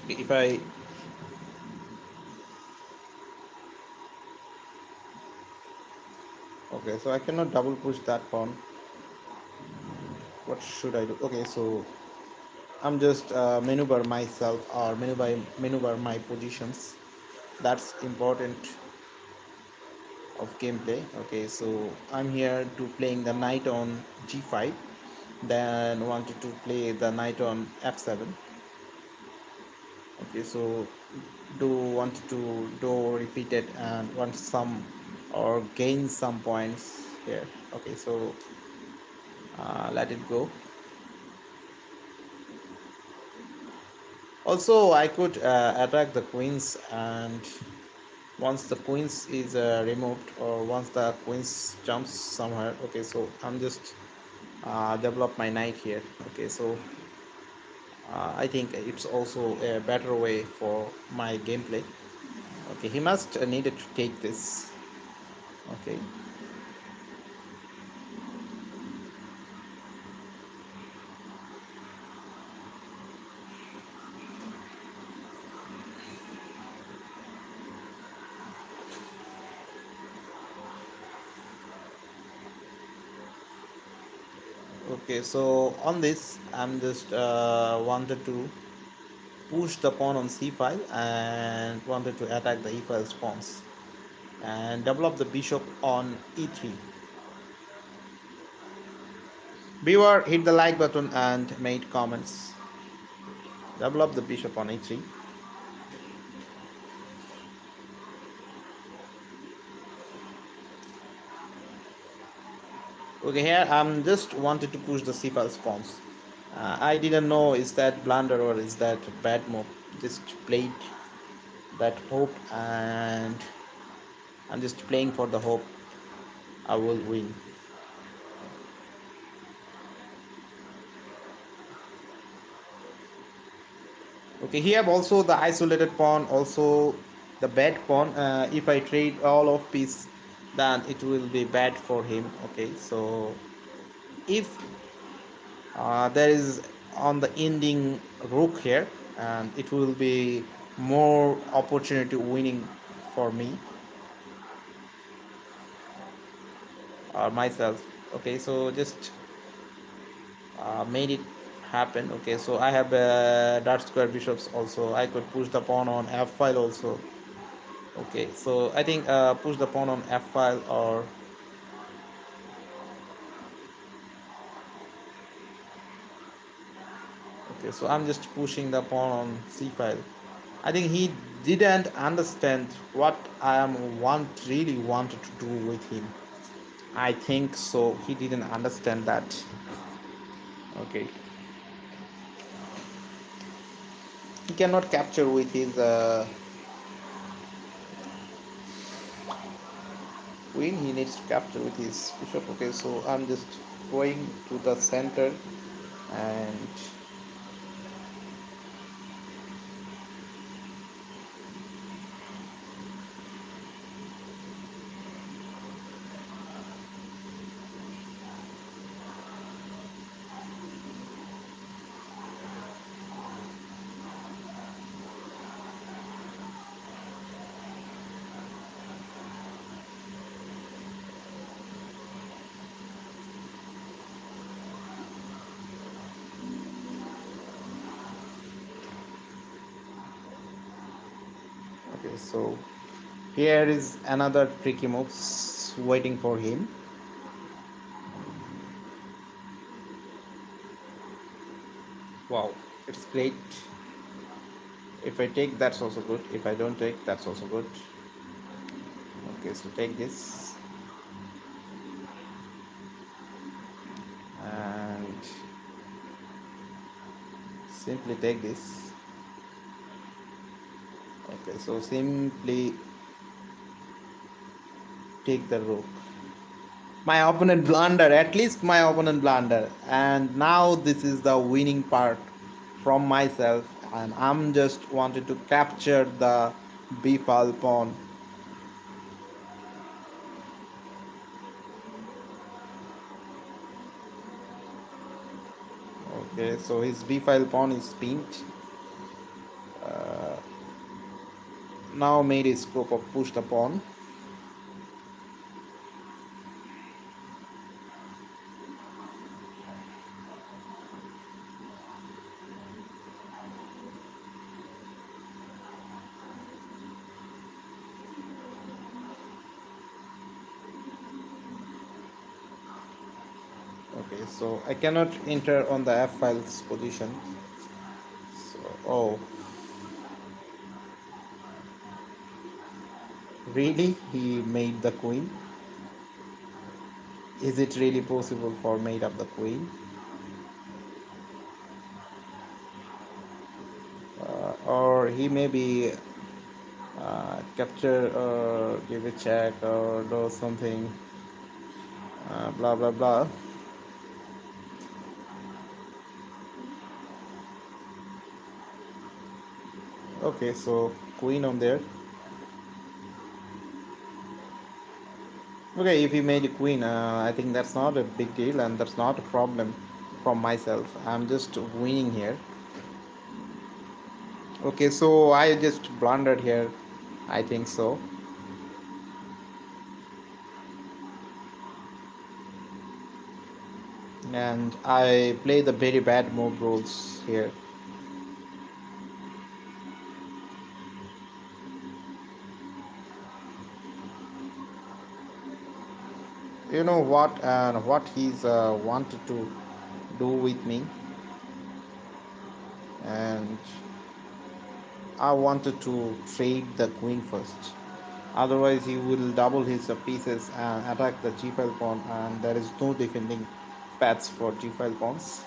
If I okay, so I cannot double push that pawn. What should I do? Okay, so I'm just maneuver myself, or maneuver my positions. That's important of gameplay. Okay, so I'm here to playing the knight on g5, then wanted to play the knight on f7. Okay, so do wanted to do repeat it and want some or gain some points here. Okay, so let it go. Also, I could attack the queens, and once the queens is removed, or once the queens jumps somewhere. Okay, so I'm just develop my knight here. Okay, so I think it's also a better way for my gameplay. Okay, he must needed to take this. Okay. Okay, so on this, I'm just wanted to push the pawn on c5 and wanted to attack the e5 pawns. and develop the bishop on e3. Viewer, hit the like button and made comments. Develop the bishop on e3. Okay, here I'm just wanted to push the c5 pawns. I didn't know is that blunder or is that bad move. Just played that hope, and I'm just playing for the hope I will win. Okay, here also the isolated pawn, also the bad pawn. If I trade all of piece, then it will be bad for him. Okay, so if there is on the ending rook here, and it will be more opportunity winning for me or myself. Okay, so just made it happen. Okay, so I have dart square bishops also. I could push the pawn on f file also. Okay, so I think push the pawn on f file, or okay, so I'm just pushing the pawn on c file. I think he didn't understand what I am really wanted to do with him. I think so. He didn't understand that. Okay, he cannot capture with his queen. He needs to capture with his bishop. Okay, so I'm just going to the center, and okay, so here is another tricky move waiting for him. Wow, it's great. If I take, that's also good. If I don't take, that's also good. Okay, so take this, and simply take this. Okay, so simply take the rook. My opponent blunder, at least my opponent blunder, and now this is the winning part from myself, and I'm just wanted to capture the b-file pawn. Okay, so his b-file pawn is pinned. Now made a scope of push the pawn. Okay, so I cannot enter on the f-file's position. So, oh, really? He made the queen? Is it really possible for made up the queen? Or he may be capture or give a check or do something, blah blah blah. Okay, so queen on there. Okay, if he made a queen, I think that's not a big deal, and that's not a problem from myself. I'm just winning here. Okay, so I just blundered here, I think so. And I play the very bad move rules here. You know what and what he's wanted to do with me, and I wanted to trade the queen first. Otherwise, he will double his pieces and attack the g5 pawn, and there is no defending paths for g5 pawns.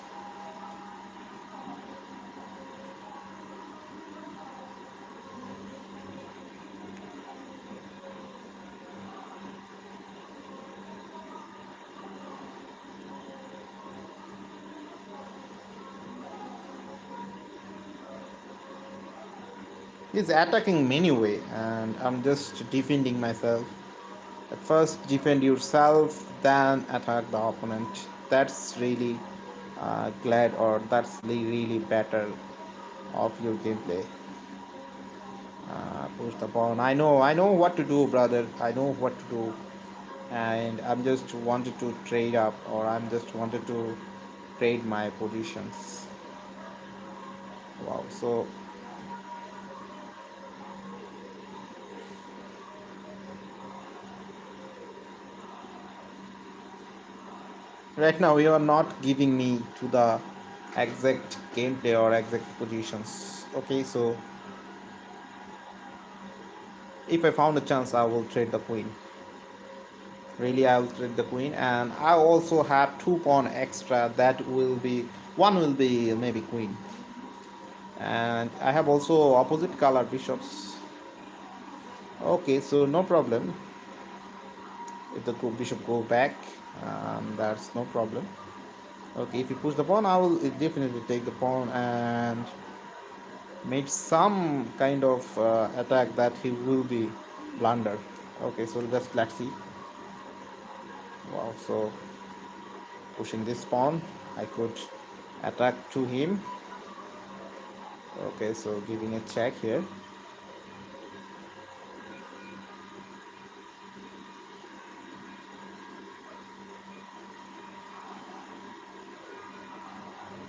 He's attacking many way, and I'm just defending myself. At first, defend yourself, then attack the opponent. That's really glad, or that's really better of your gameplay. Push the pawn. I know what to do, brother. I know what to do, and I'm just wanted to trade up, or I'm just wanted to trade my positions. Wow. So right now you are not giving me to the exact gameplay or exact positions. Okay, so if I found a chance, I will trade the queen. Really, I will trade the queen, and I also have two pawn extra. That will be one will be maybe queen, and I have also opposite color bishops. Okay, so no problem if the bishop go back. That's no problem. Okay, if you push the pawn, I will definitely take the pawn and make some kind of attack that he will be blunder. Okay, so just let's see. Wow, so pushing this pawn, I could attack to him. Okay, so giving a check here.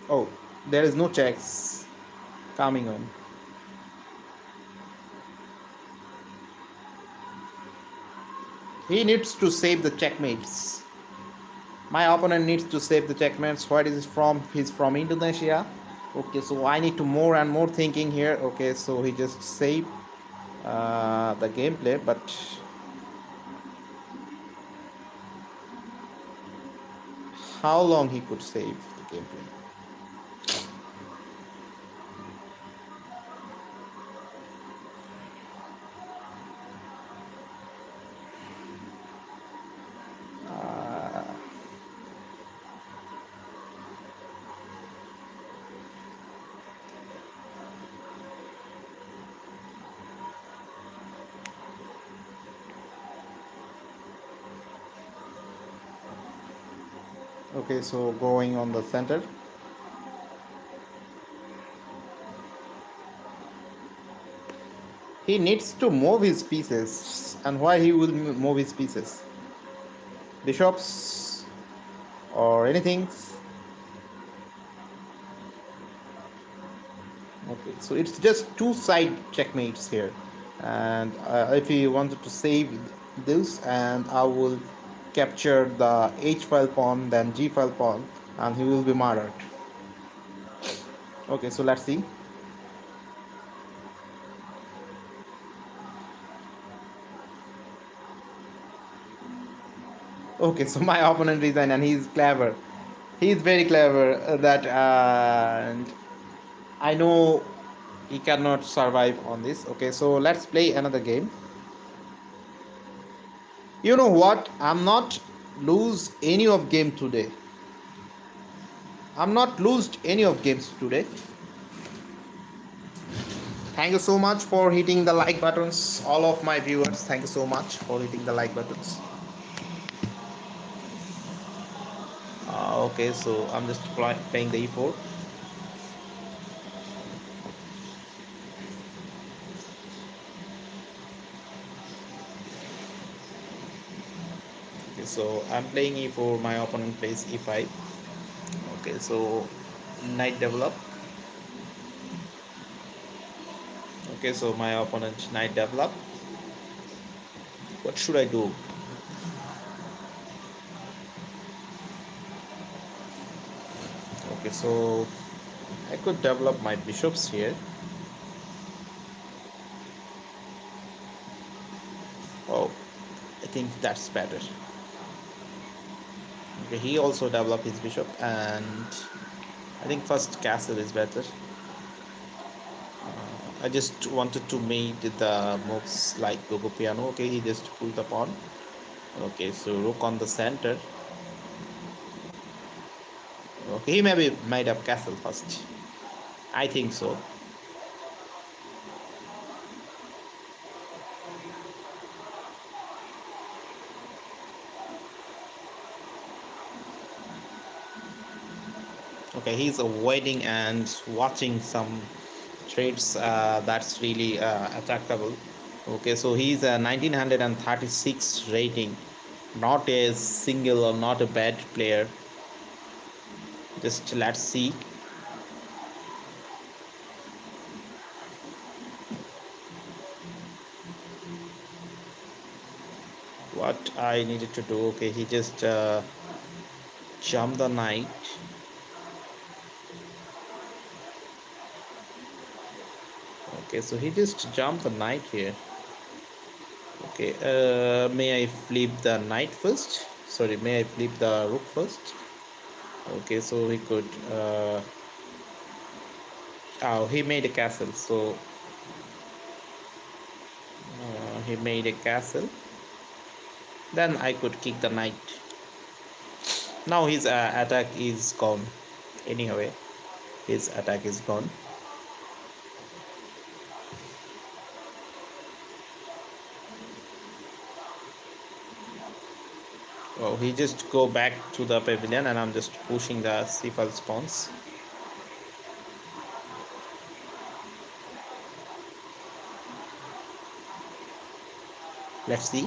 Oh, there is no checks coming on. He needs to save the checkmates. My opponent needs to save the checkmates. Where is he from? He's from Indonesia. Okay, so I need to more and more thinking here. Okay, so he just saved the gameplay, but how long he could save the gameplay? Uh, okay, so going on the center. He needs to move his pieces, and why he will move his pieces? Bishops or anything? Okay, so it's just two side checkmates here, and if he wanted to save this, and I will capture the h file pawn, then g file pawn, and he will be murdered. Okay, so let's see. Okay, so my opponent resigned, and he's clever. He's very clever. And I know he cannot survive on this. Okay, so let's play another game. You know what? I'm not lose any of game today. I'm not lost any of games today. Thank you so much for hitting the like buttons. All of my viewers, thank you so much for hitting the like buttons. Okay, so I'm just playing the e4. Okay, so I'm playing e4. My opponent plays e5. Okay, so knight develop. Okay, so my opponent knight develop. What should I do? Okay, so I could develop my bishops here. Oh, I think that's better. Okay, he also developed his bishop, and I think first castle is better. I just wanted to make the moves like Gogo Piano. Okay, he just pulled the pawn. Okay, so rook on the center. Okay, he maybe made up castle first. I think so. Okay, he's waiting and watching some trades. That's really attractable. Okay, so he's a 1936 rating, not a single or not a bad player. Just let's see. What I needed to do. Okay, he just jumped the knight. Okay, so he just jumped the knight here. Okay, may I flip the knight first? Sorry, may I flip the rook first? Okay, so he could. Oh, he made a castle. So he made a castle. Then I could kick the knight. Now his attack is gone. Anyway, his attack is gone. Oh, he just go back to the pavilion, and I'm just pushing the c5 pawns. Let's see.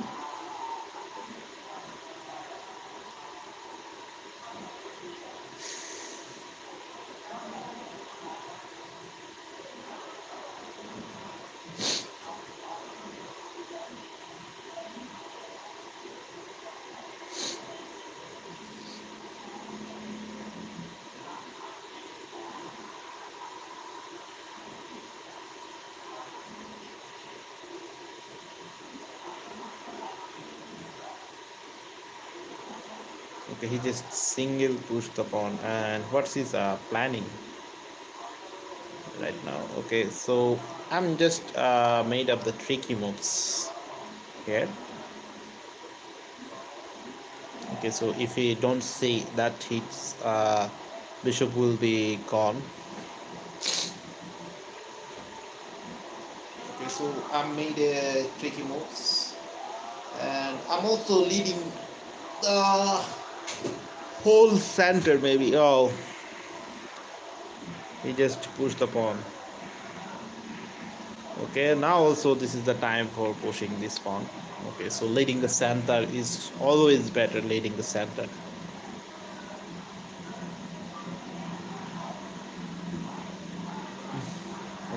Okay, he just single pushed the pawn. And what's his planning right now? Okay, so I'm just made up the tricky moves here. Okay, so if he don't see that, his bishop will be gone. Okay, so I made a tricky moves, and I'm also leading the whole center. Maybe. Oh, he just pushed the pawn. Okay, now also this is the time for pushing this pawn. Okay, so leading the center is always better. Leading the center.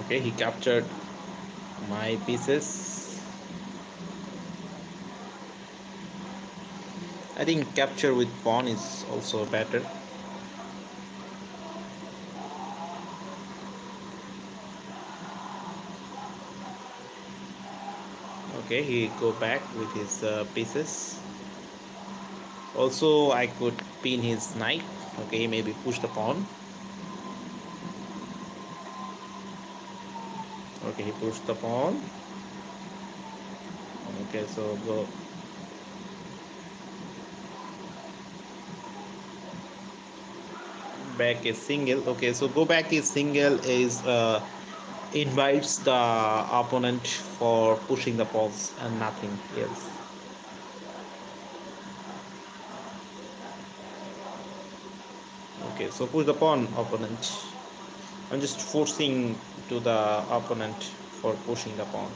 Okay, he captured my pieces. I think capture with pawn is also better. Okay, he go back with his pieces. Also, I could pin his knight. Okay, maybe push the pawn. Okay, he pushed the pawn. Okay, so go back is single. Okay, so go back is single is invites the opponent for pushing the pawns and nothing else. Okay, so push the pawn, opponent. I'm just forcing to the opponent for pushing the pawn.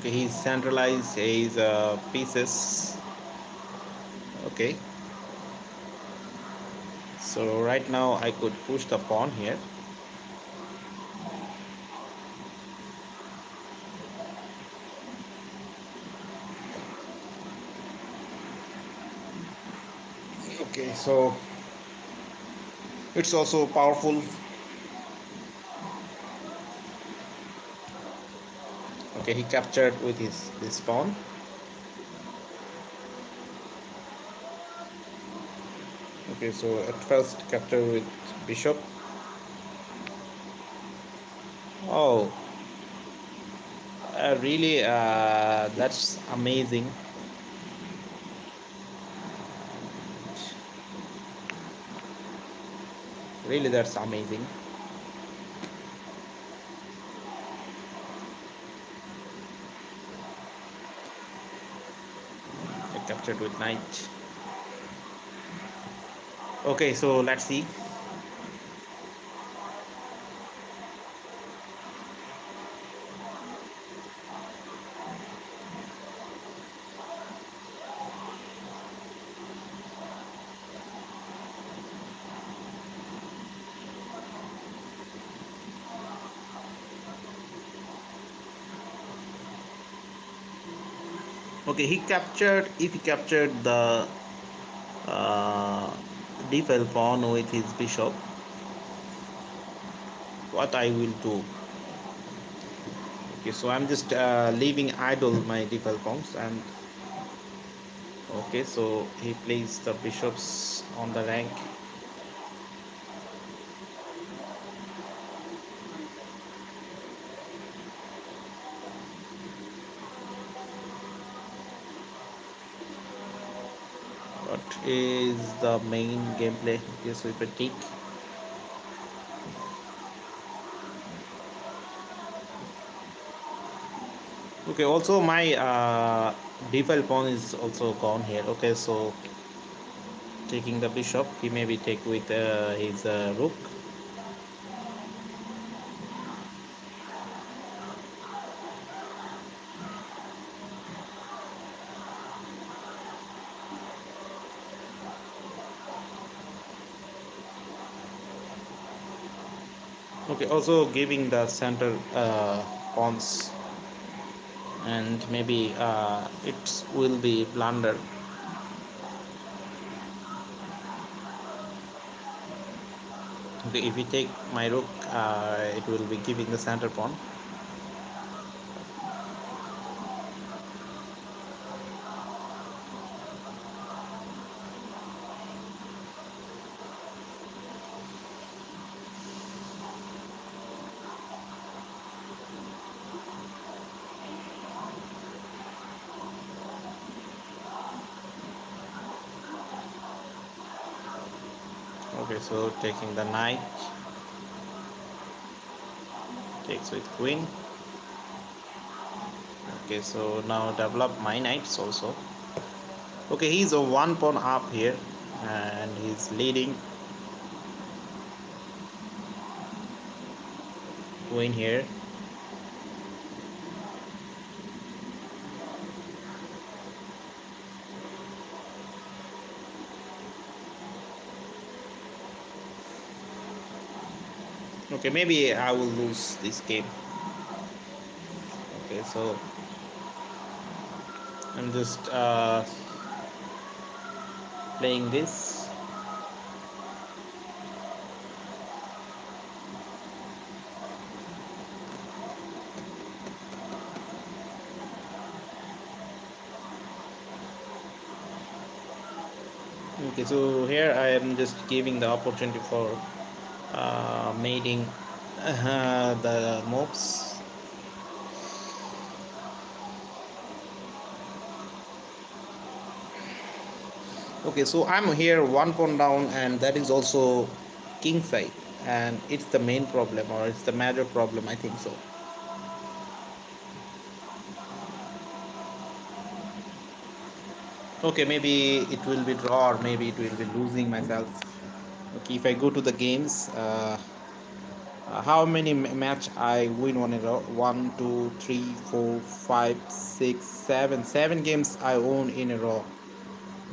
Okay, he's centralized his pieces. Okay, so right now I could push the pawn here. Okay, so it's also powerful. Okay, he captured with his this pawn. Okay, so at first capture with bishop. Oh, really? That's amazing. Really, that's amazing. I captured with knight. Okay, so let's see. Okay, he captured. If he captured the uh, d5 pawn with his bishop, what I will do? Okay, so I'm just leaving idle my d5 pawns, and okay, so he plays the bishops on the rank. What is the main gameplay? Okay, so if I take. Okay, also my d5 pawn is also gone here. Okay, so taking the bishop, he maybe take with his rook. Okay, also giving the center pawns, and maybe it will be blunder. Okay, if we take my rook, it will be giving the center pawn. Okay, so taking the knight, takes with queen. Okay, so now develop my knights also. Okay, he's a one pawn up here, and he's leading queen here. Okay, maybe I will lose this game. Okay, so I'm just playing this. Okay, so here I am just giving the opportunity for mating the mobs. Okay, so I'm here one pawn down, and that is also king side, and it's the main problem, or it's the major problem, I think so. Okay, maybe it will be draw, or maybe it will be losing myself. Okay, if I go to the games, how many match I win on a row? One, two, three, four, five, six, seven. 7 games I own in a row.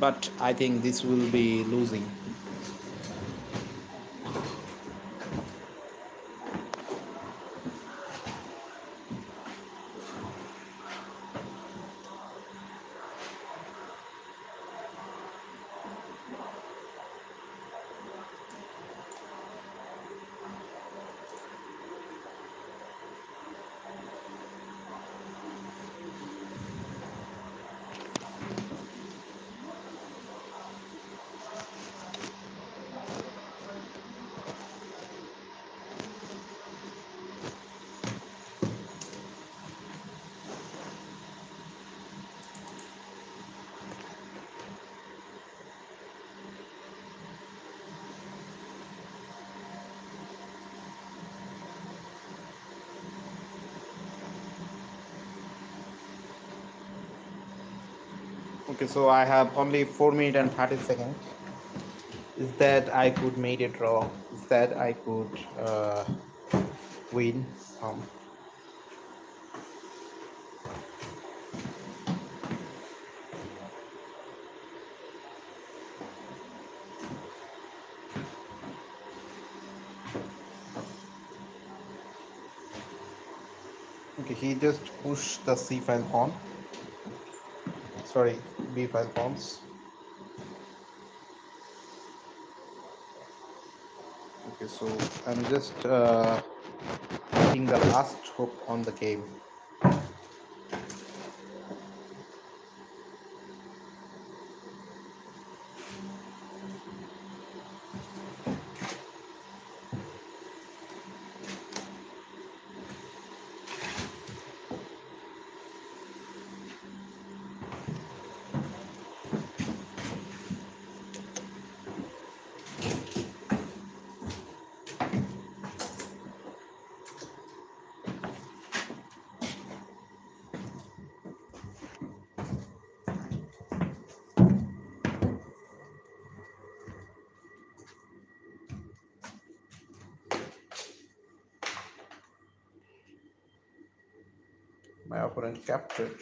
But I think this will be losing. Okay, so I have only 4 minutes and 30 seconds. Is that I could make it draw? Is that I could win? Um, okay, he just pushed the C file pawn. Sorry, B file pawns. Okay, so I'm just hitting the last hook on the game. My opponent captured.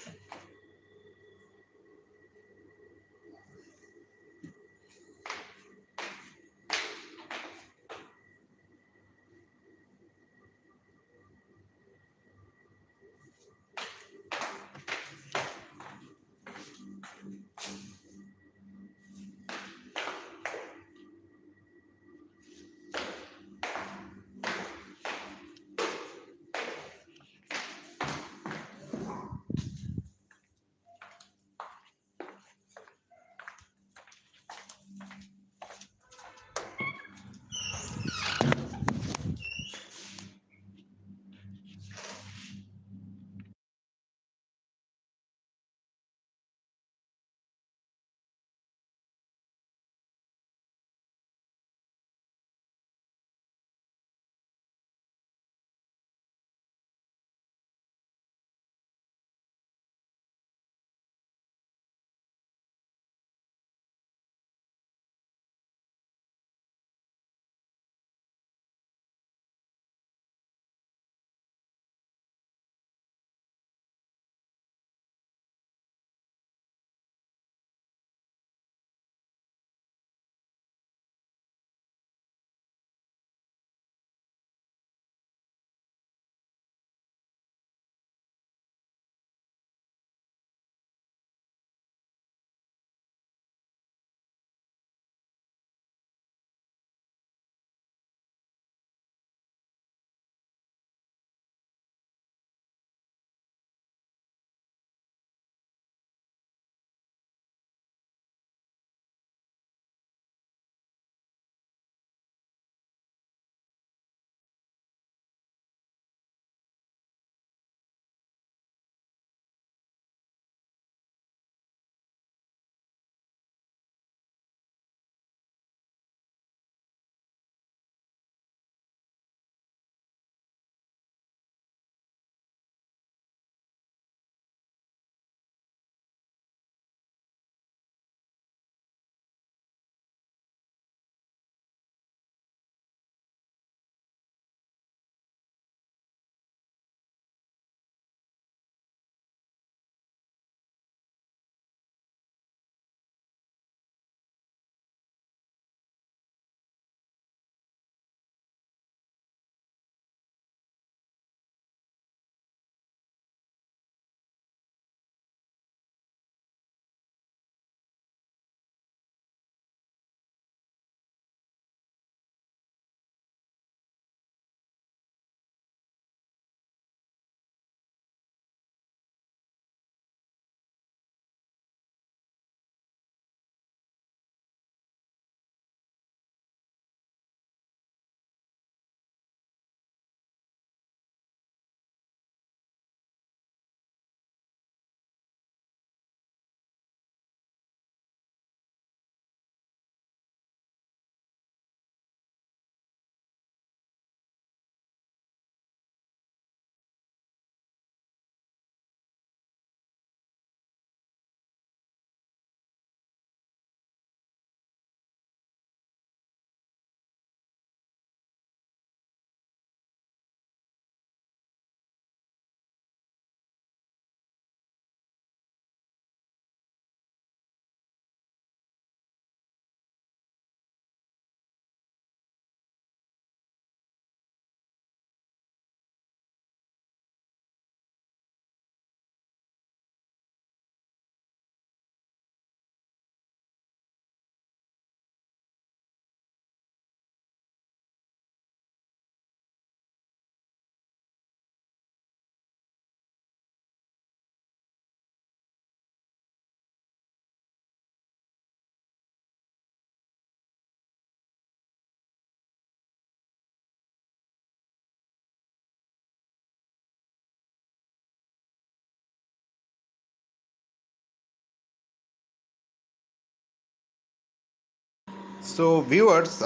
So viewers,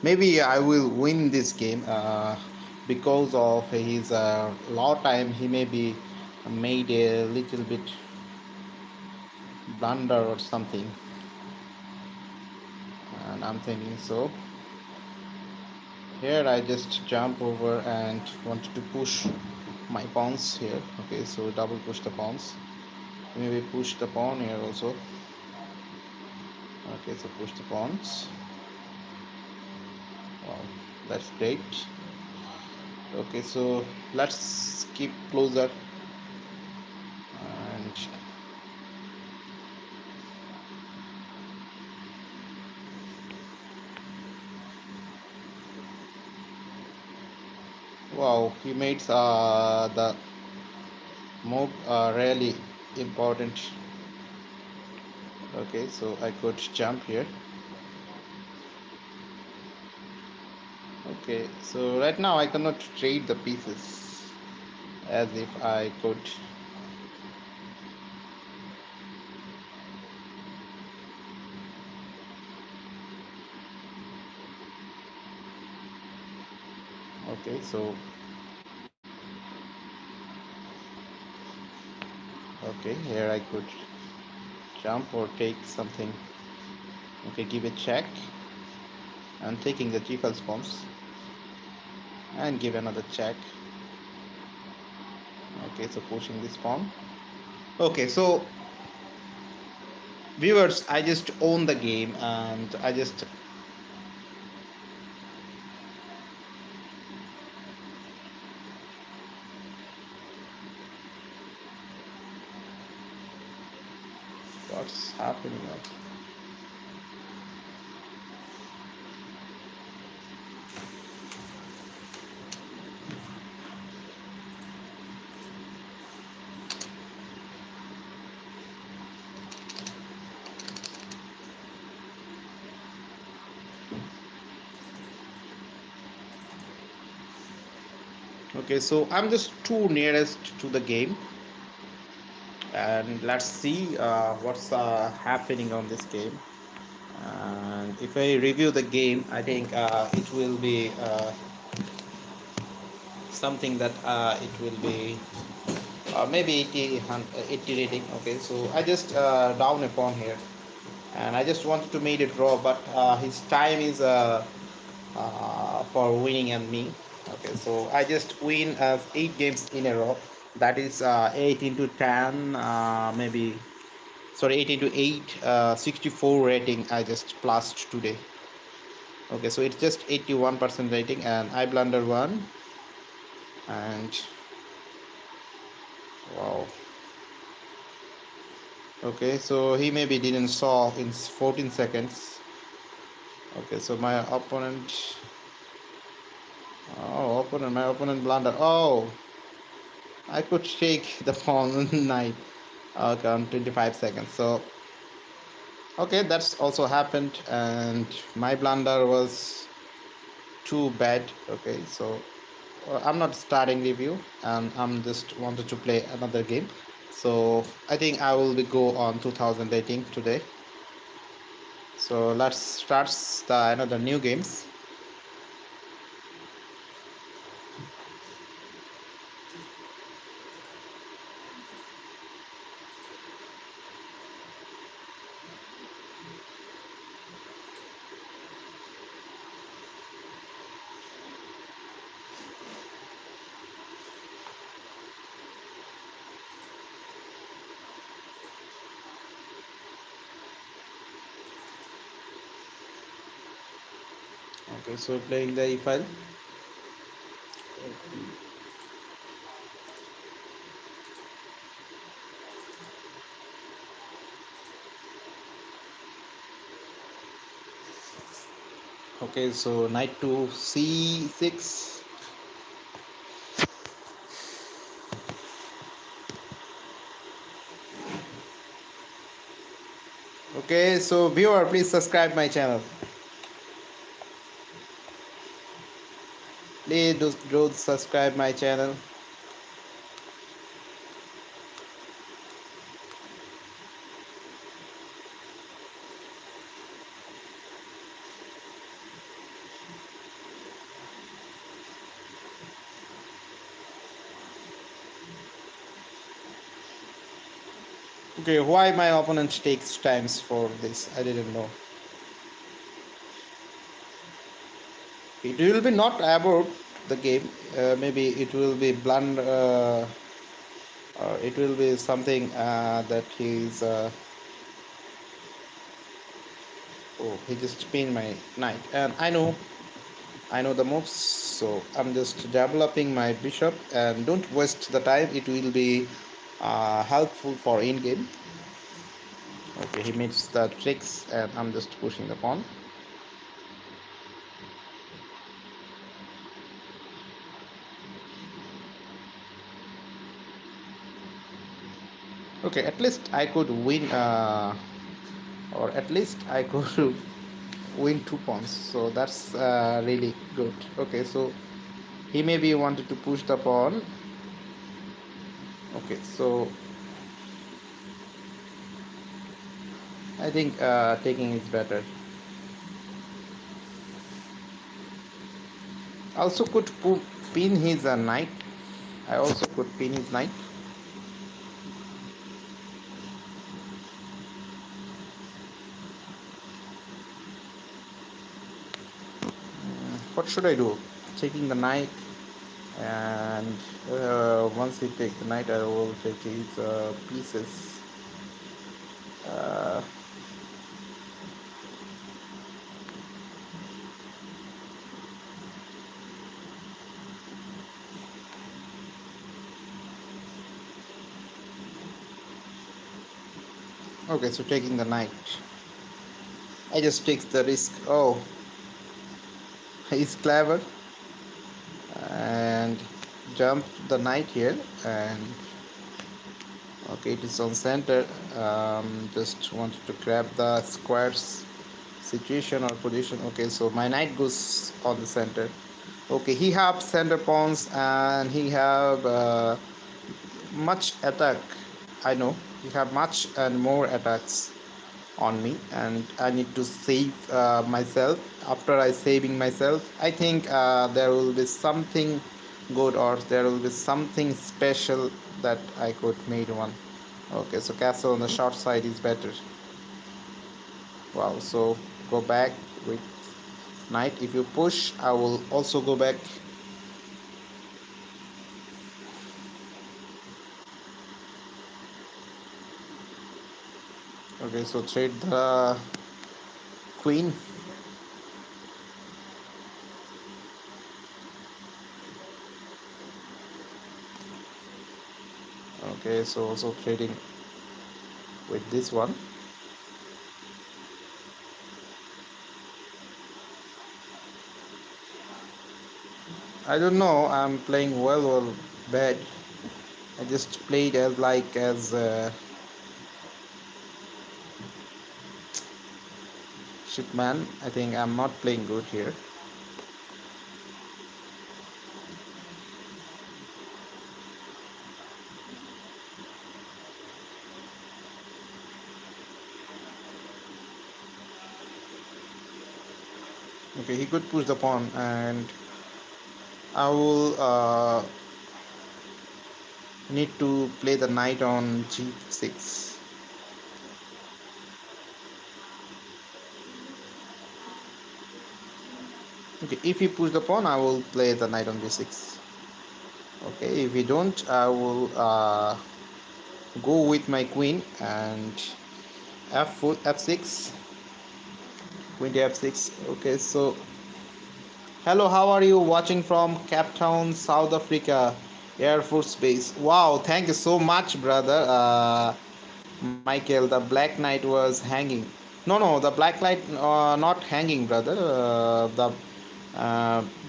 maybe I will win this game because of his law time. He may be made a little bit blunder or something, and I'm thinking so. Here I just jump over and wanted to push my pawns here. Okay, so double push the pawns. Maybe push the pawn here also. Okay, so push the pawns. Wow, that's great. Okay, so let's keep closer and wow, he made the move really important. Okay, so I could jump here. Okay, so right now I cannot trade the pieces as if I could. Okay, so okay, here I could jump or take something. Okay, give a check and taking the g-file spawns and give another check. Okay, so pushing this pawn. Okay, so viewers, I just own the game and I just what's happening now? Okay, so I'm just too nearest to the game and let's see what's happening on this game. And if I review the game, I think it will be something that it will be maybe 80 rating. Okay, so I just down a pawn here and I just wanted to make it draw, but his time is for winning and me. Okay, so I just win 8 games in a row. That is 8 into 10, maybe sorry, 8 into 8, 64 rating. I just plused today. Okay, so it's just 81% rating, and I blunder one, and wow. Okay, so he maybe didn't saw in 14 seconds. Okay, so my opponent blunder. Oh, I could shake the pawn knight. Okay, on 25 seconds. So okay, that's also happened, and my blunder was too bad. Okay, so I'm not starting review, and I'm just wanted to play another game. So I think I will be go on 2000 rating today. So let's start another new games. Okay, so playing the e file. Okay, so knight to c6. Okay, so viewer, please subscribe my channel. Please do subscribe my channel. Okay, why my opponent takes times for this? I didn't know. It will be not about the game. Maybe it will be blunt. Or it will be something that he's. Oh, he just pinned my knight, and I know the moves. So I'm just developing my bishop, and don't waste the time. It will be helpful for in game. Okay, he makes the tricks, and I'm just pushing the pawn. Okay, at least I could win, or at least I could win 2 pawns. So that's really good. Okay, so he maybe wanted to push the pawn. Okay, so I think taking is better. Also could pin his knight. I also could pin his knight. What should I do? Taking the knight, and once he takes the knight, I will take his pieces. Uh, okay, so taking the knight, I just take the risk. Oh, he's clever and jump the knight here, and okay, it is on center. Just wanted to grab the squares situation or position. Okay, so my knight goes on the center. Okay, he have center pawns, and he have much attack. I know he have much and more attacks on me, and I need to save myself. After I saving myself, I think there will be something good, or there will be something special that I could made one. Okay, so castle on the short side is better. Wow, so go back with knight. If you push, I will also go back. Okay, so trade the queen. Okay, so also trading with this one. I don't know, I'm playing well or bad. I just played as shipman. I think I'm not playing good here. Okay, he could push the pawn, and I will need to play the knight on g6. Okay, if he push the pawn, I will play the knight on b6. Okay, if he don't, I will go with my queen and f6, queen to f6. Okay, so hello, how are you? Watching from Cape Town, South Africa, Air Force Base. Wow, thank you so much, brother. Michael, the Black Knight was hanging. No, no, the Black Knight not hanging, brother. The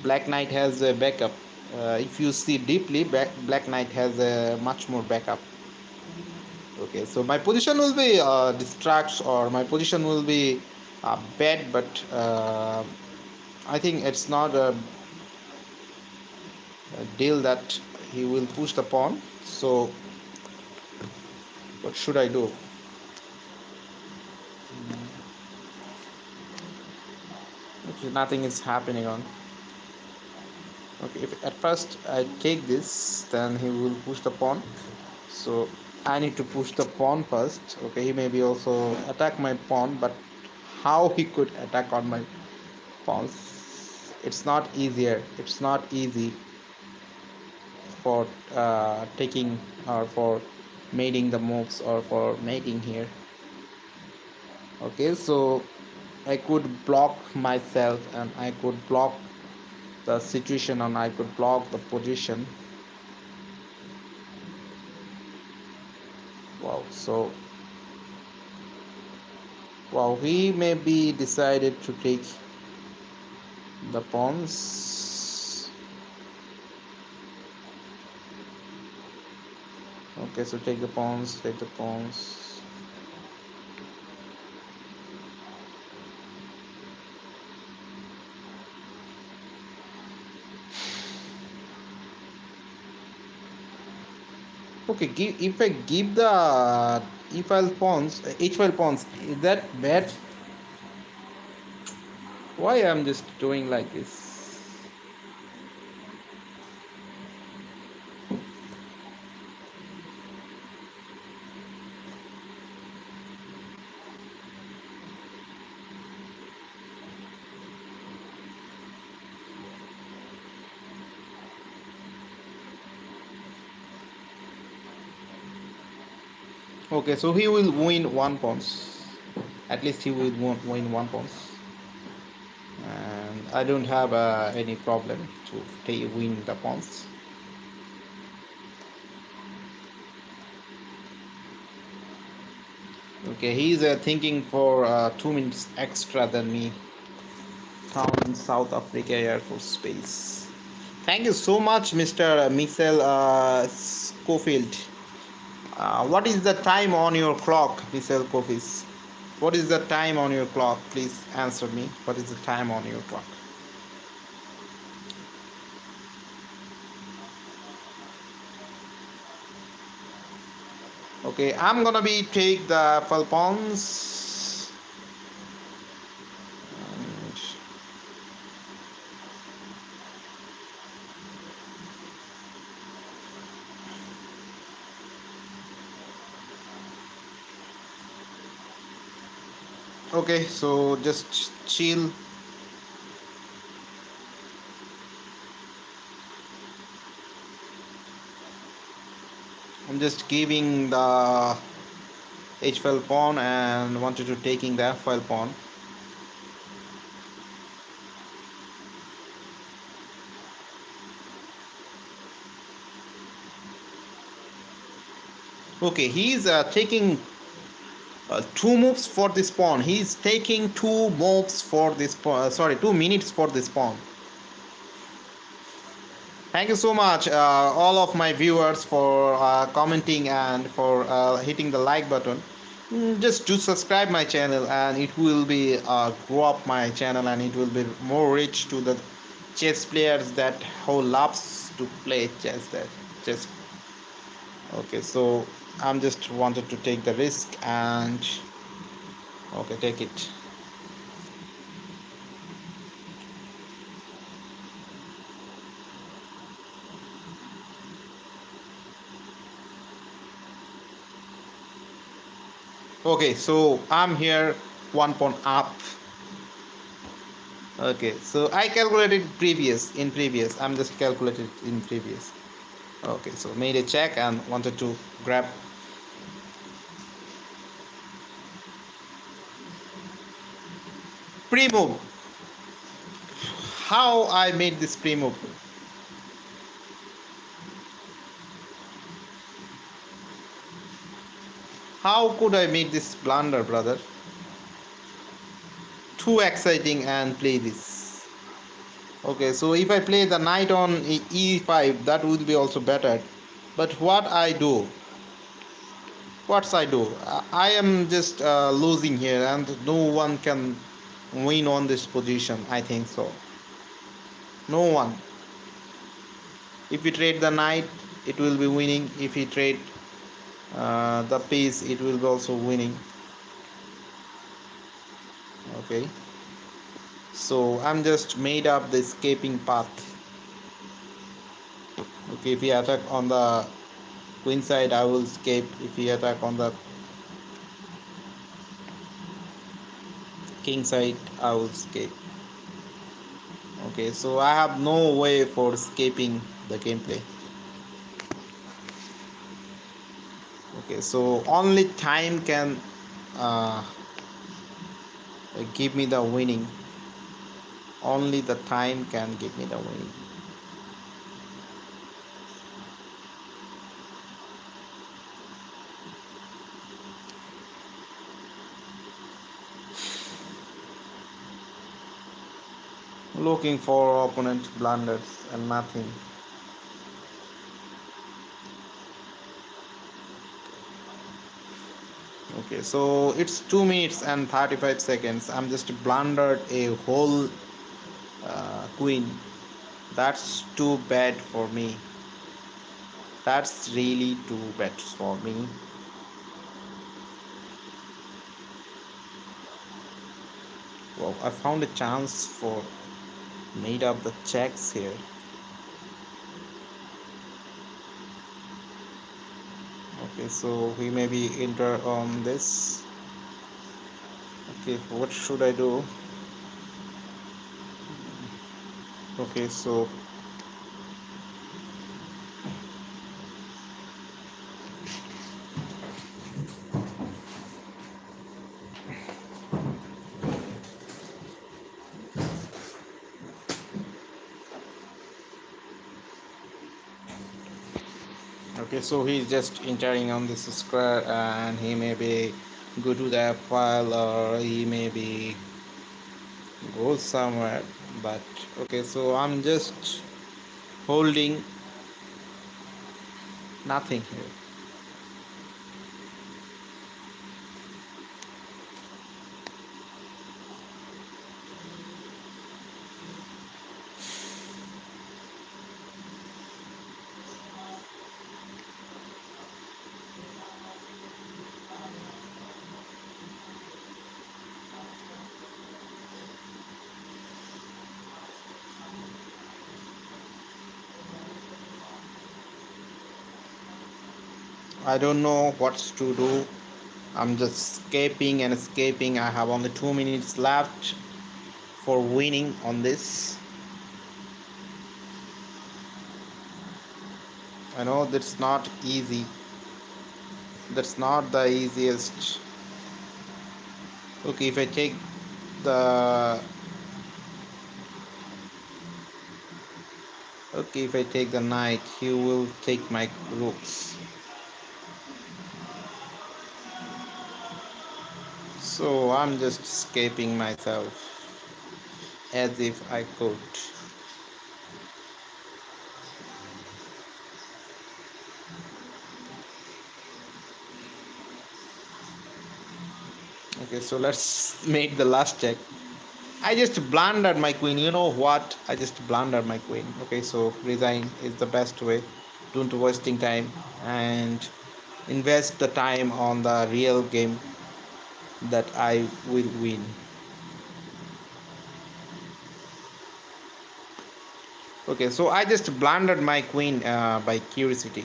Black Knight has a backup. If you see deeply, Black Knight has a much more backup. Okay, so my position will be distracts, or my position will be bad, but I think it's not a deal that he will push the pawn. So what should I do? Okay, nothing is happening on. Okay, if at first I take this, then he will push the pawn. So I need to push the pawn first. Okay, he maybe also attack my pawn, but how he could attack on my pawns? It's not easier. It's not easy for taking or for mating the moves or for mating here. Okay, so I could block myself and I could block the situation and I could block the position. Wow, so wow, he maybe decided to take the pawns. Okay, so take the pawns, take the pawns. Okay, if I give the e-file pawns, h-file pawns, is that bad? Why I'm just doing like this? Okay, so he will win one pawns. At least he will win one pawns. And I don't have any problem to win the pawns. Okay, he's thinking for 2 minutes extra than me. Found in South Africa Air Force Base. Thank you so much, Mr. Michel Schofield. What is the time on your clock, Michel Schofield? What is the time on your clock? Please answer me. What is the time on your clock? Okay, I'm gonna be take the Falcons. And okay, so just chill. I'm just giving the H file pawn and wanted to taking the F file pawn. Okay, he's taking 2 moves for this pawn. He's taking 2 moves for this pawn. Sorry, 2 minutes for this pawn. Thank you so much, all of my viewers, for commenting and for hitting the like button. Just to subscribe my channel, and it will be grow up my channel, and it will be more rich to the chess players that who loves to play chess. That chess. Okay, so I'm just wanted to take the risk and okay, take it. Okay, so I'm here 1 pawn up. Okay, so I calculated previous. I'm just calculated in previous. Okay, so made a check and wanted to grab pre-move. How I made this pre-move? How could I make this blunder, brother? Too exciting and play this. Okay, so if I play the knight on e5, that would be also better. But what I do? What's I do? I am just losing here, and no one can win on this position. I think so. No one. If we trade the knight, it will be winning. If we trade the piece, it will be also winning. Okay, so I'm just made up the escaping path. Okay, if we attack on the Queen side I will escape if he attack on the king side I will escape. Okay, so I have no way for escaping the gameplay. Okay, so only time can uh, give me the winning. Only the time can give me the winning. Looking for opponent blunders and nothing. Okay, so it's 2 minutes and 35 seconds. I'm just blundered a whole queen. That's too bad for me. That's really too bad for me. Well, I found a chance for made up the checks here. Okay, so we may be enter on this. Okay, what should I do? Okay, so okay, so he's just entering on this square, and he may be go to the file, or he may be go somewhere. But okay, so I'm just holding nothing here. I don't know what to do. I'm just escaping and escaping. I have only 2 minutes left for winning on this. I know that's not easy. That's not the easiest. Okay, if I take the okay, if I take the knight, he will take my rooks. So I'm just escaping myself as if I could. Okay, so let's make the last check. I just blundered my queen. You know what? I just blundered my queen. Okay, so resign is the best way. Don't wasting time and invest the time on the real game that I will win. Okay, so I just blundered my queen by curiosity.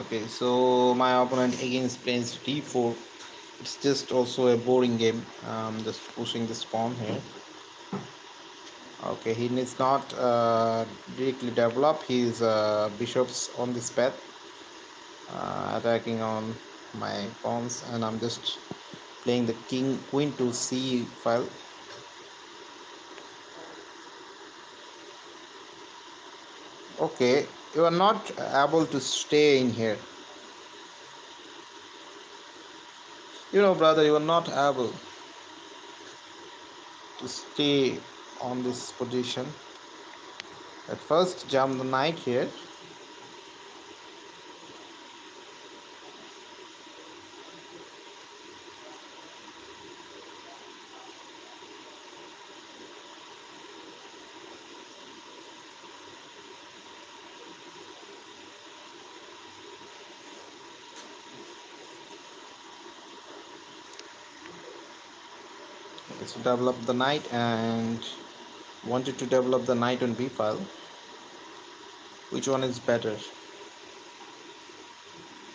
Okay, so my opponent again plays d4. It's just also a boring game. Just pushing this pawn here. Okay, he needs not directly develop his bishops on this path, attacking on my pawns, and I'm just playing the king queen to c file. Okay, you are not able to stay in here. You know, brother, you are not able to stay on this position. At first, jump the knight here. Let's develop the knight, and wanted to develop the knight on b file. Which one is better?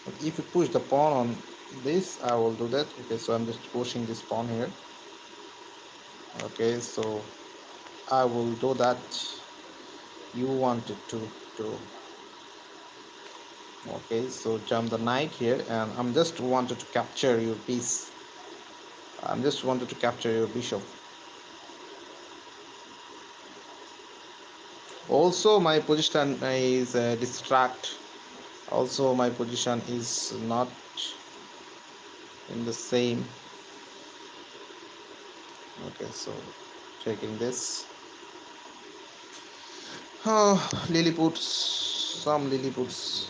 Okay, if you push the pawn on this, I will do that. Okay, so I'm just pushing this pawn here. Okay, so I will do that you wanted to do. Okay, so jump the knight here, and I'm just wanted to capture your piece. I'm just wanted to capture your bishop. Also my position is distract. Also my position is not in the same. Okay, so checking this. Oh, lilliputs, some lilliputs,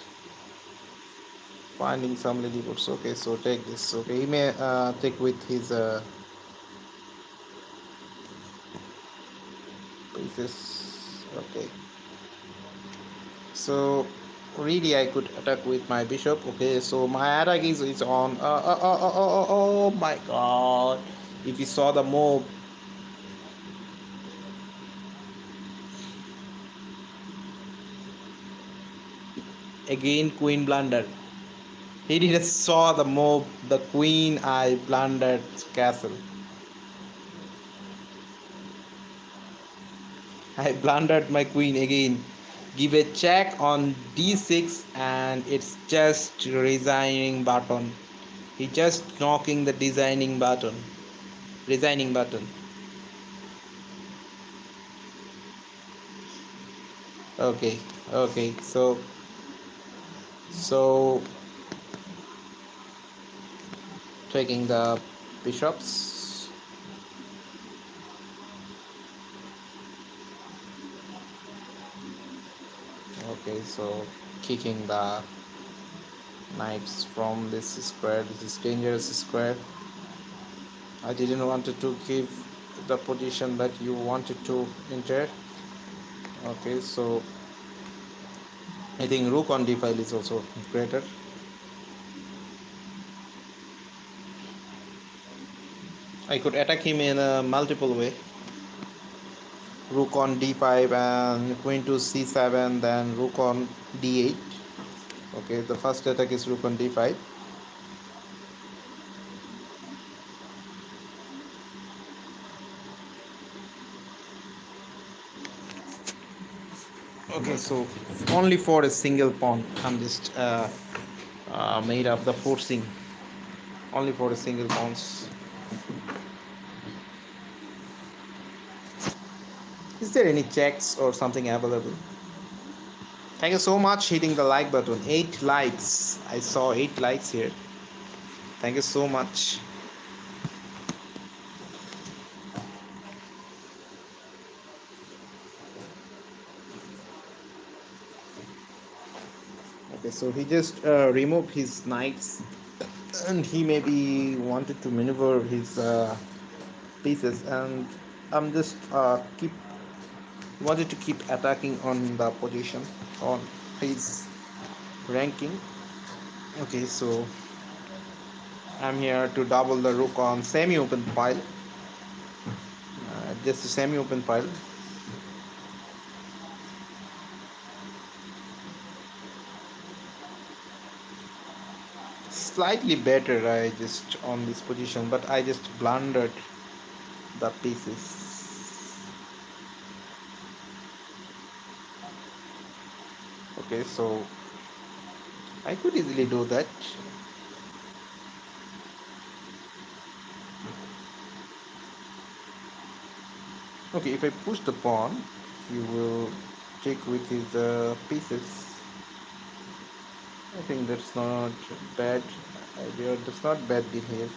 finding some lilliputs. Okay, so take this. Okay, he may take with his pieces. Okay, so really I could attack with my bishop. Okay, so my attack is on. Oh my god! If you saw the move, again queen blunder. He didn't saw the move. The queen I blundered castle. I blundered my queen again. Give a check on d6 and it's just resigning button. He just knocking the designing button. Resigning button. Okay, okay. So taking the bishops. Okay, so kicking the knights from this square. This is dangerous square. I didn't want to give the position that you wanted to enter. Okay, so I think rook on d5 is also greater. I could attack him in a multiple way. Rook on d5 and queen to c7, then rook on d8. Okay, the first attack is rook on d5. Okay, so only for a single pawn, I'm just made up the forcing. Only for a single pawns. Is there any checks or something available? Thank you so much hitting the like button. 8 likes. I saw 8 likes here. Thank you so much. Okay, so he just removed his knights and he maybe wanted to maneuver his pieces, and I'm just keep wanted to keep attacking on the position on his ranking. Okay, so I'm here to double the rook on semi-open file. Just a semi-open file. Slightly better I just on this position, but I just blundered the pieces. Okay, so I could easily do that. Okay, if I push the pawn, he will take with his pieces. I think that's not bad idea. That's not bad deal here.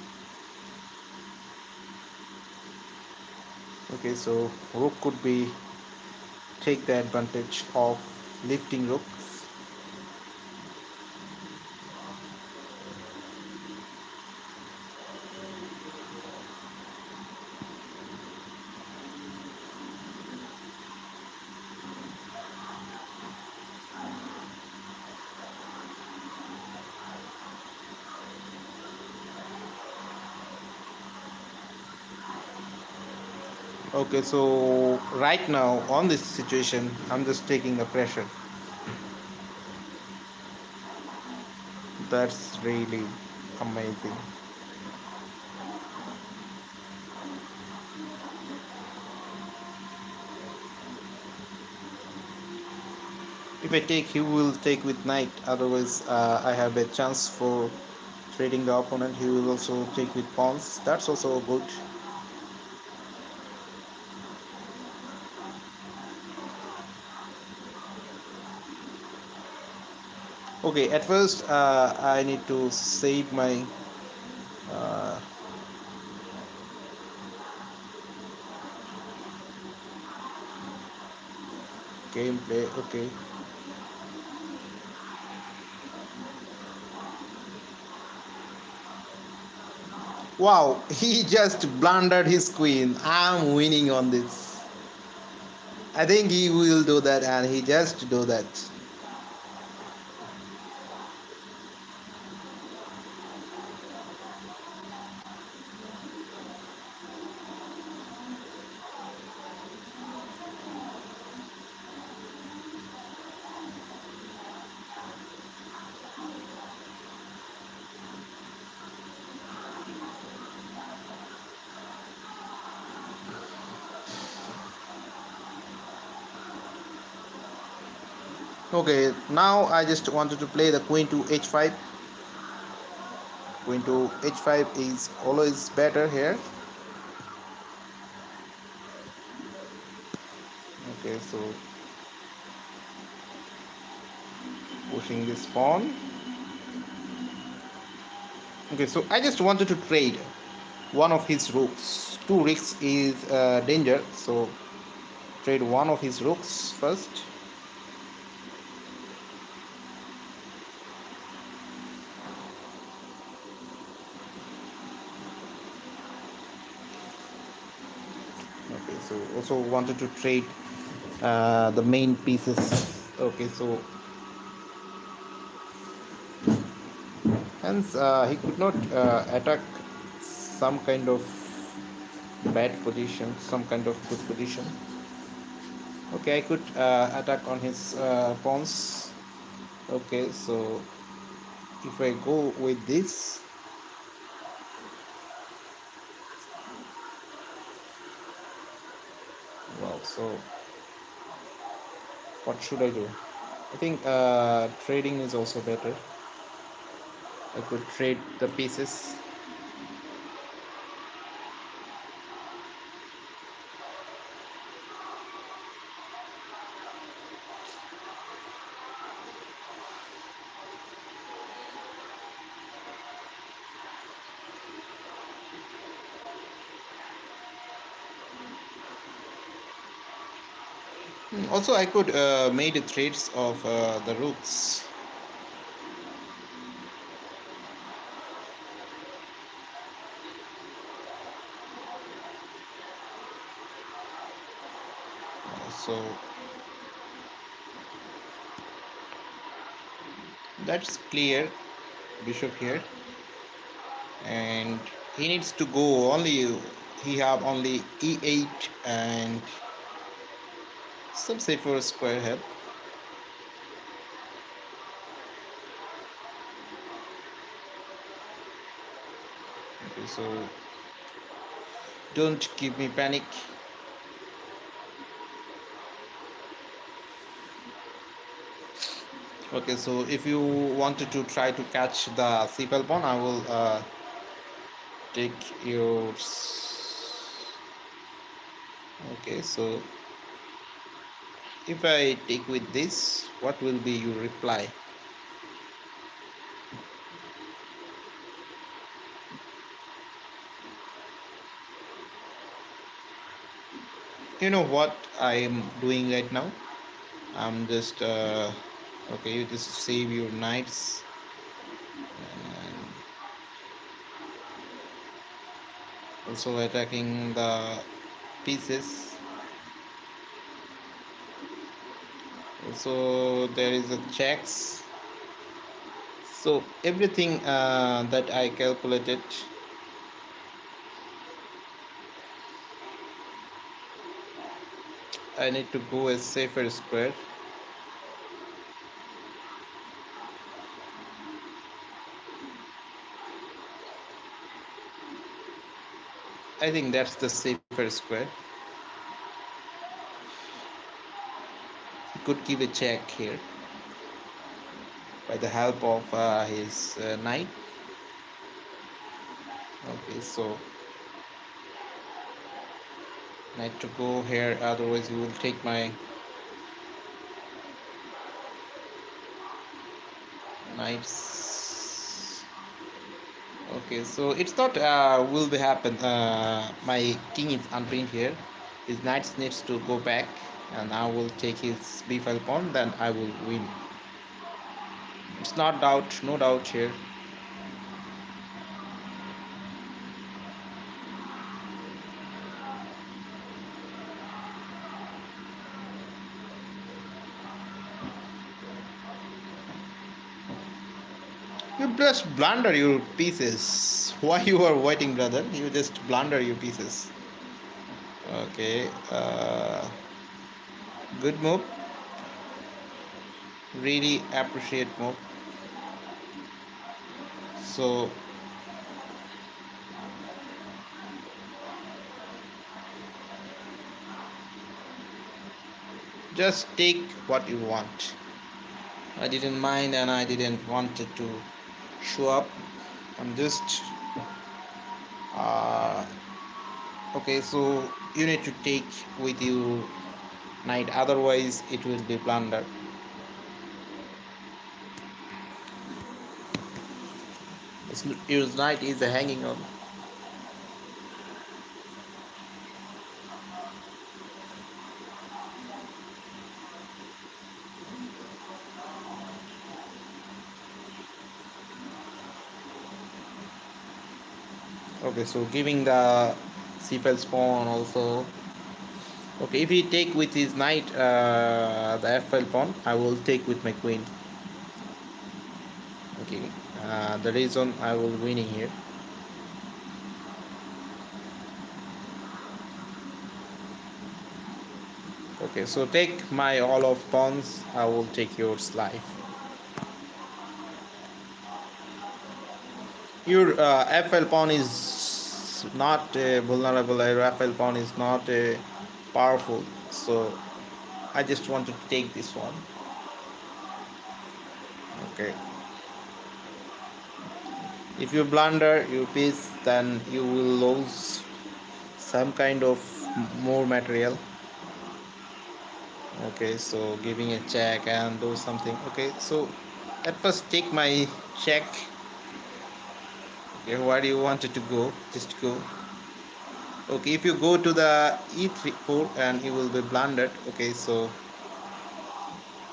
Okay, so rook could be take the advantage of lifting rooks. Okay, so right now on this situation, I'm just taking the pressure. That's really amazing. If I take, he will take with knight. Otherwise, I have a chance for trading the opponent. He will also take with pawns. That's also good. Okay, at first, I need to save my uh, gameplay. Okay. Wow, he just blundered his queen. I'm winning on this. I think he will do that, and he just do that. Okay, now I just wanted to play the queen to h5. Queen to h5 is always better here. Okay, so pushing this pawn. Okay, so I just wanted to trade one of his rooks. Two rooks is danger, so trade one of his rooks first. Okay, so also wanted to trade the main pieces. Okay, so hence he could not attack some kind of bad position, some kind of good position. Okay, I could attack on his pawns. Okay, so if I go with this, well, so what should I do? I think trading is also better. I could trade the pieces. Also, I could made trades of the rooks. So that's clear. Bishop here, and he needs to go only. He have only e8 and some safer square help. Okay, so don't give me panic. Okay, so if you wanted to try to catch the sepal pawn, I will take yours. Okay, so if I take with this, what will be your reply? You know what I am doing right now? I'm just okay. You just save your knights and also attacking the pieces. Also, there is a checks. So everything that I calculated. I need to go a safer square. I think that's the safer square. He could give a check here by the help of his knight. Okay, so knight to go here, otherwise he will take my knights. Okay, so it's not will be happen. My king is unpinned here. His knights needs to go back, and I will take his b5 pawn. Then I will win. It's not doubt, no doubt here. You just blunder your pieces. Why you are waiting, brother? You just blunder your pieces. Okay. Good move. Really appreciate move. So just take what you want. I didn't mind and I didn't want it to show up. I'm just uh, okay. So you need to take with you knight, otherwise it will be blunder. Your knight is hanging on. Okay, so giving the c5 pawn also. Okay, if he take with his knight the f5 pawn, I will take with my queen. Okay, the reason I will winning here. Okay, so take my all of pawns. I will take yours life. Your FL pawn is not vulnerable. Your FL pawn is not powerful. So I just wanted to take this one. Okay. If you blunder your piece, then you will lose some kind of more material. Okay, so giving a check and do something. Okay, so at first take my check. Okay, where do you want it to go? Just go. Okay, if you go to the e3 4 and you will be blundered. Okay, so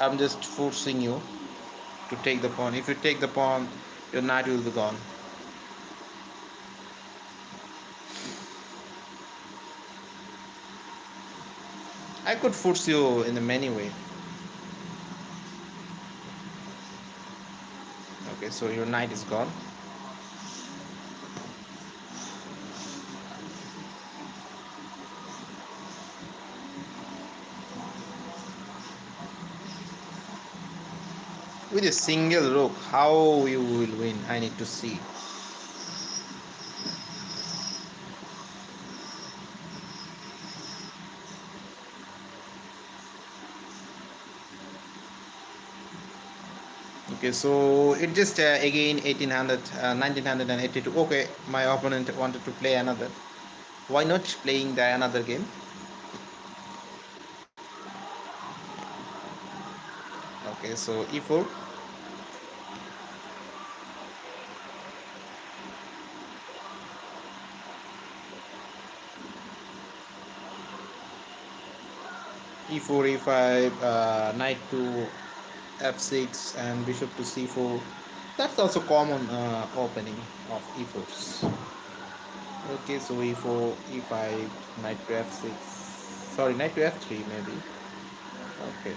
I'm just forcing you to take the pawn. If you take the pawn, your knight will be gone. I could force you in a many way. Okay, so your knight is gone. With a single rook, how you will win? I need to see. Okay, so it just again 1800, 1982. Okay, my opponent wanted to play another. Why not playing the another game? Okay, so e4. E4, E5, knight to F6, and bishop to C4. That's also common opening of E4s. Okay, so E4, E5, knight to F6. Sorry, knight to F3 maybe. Okay.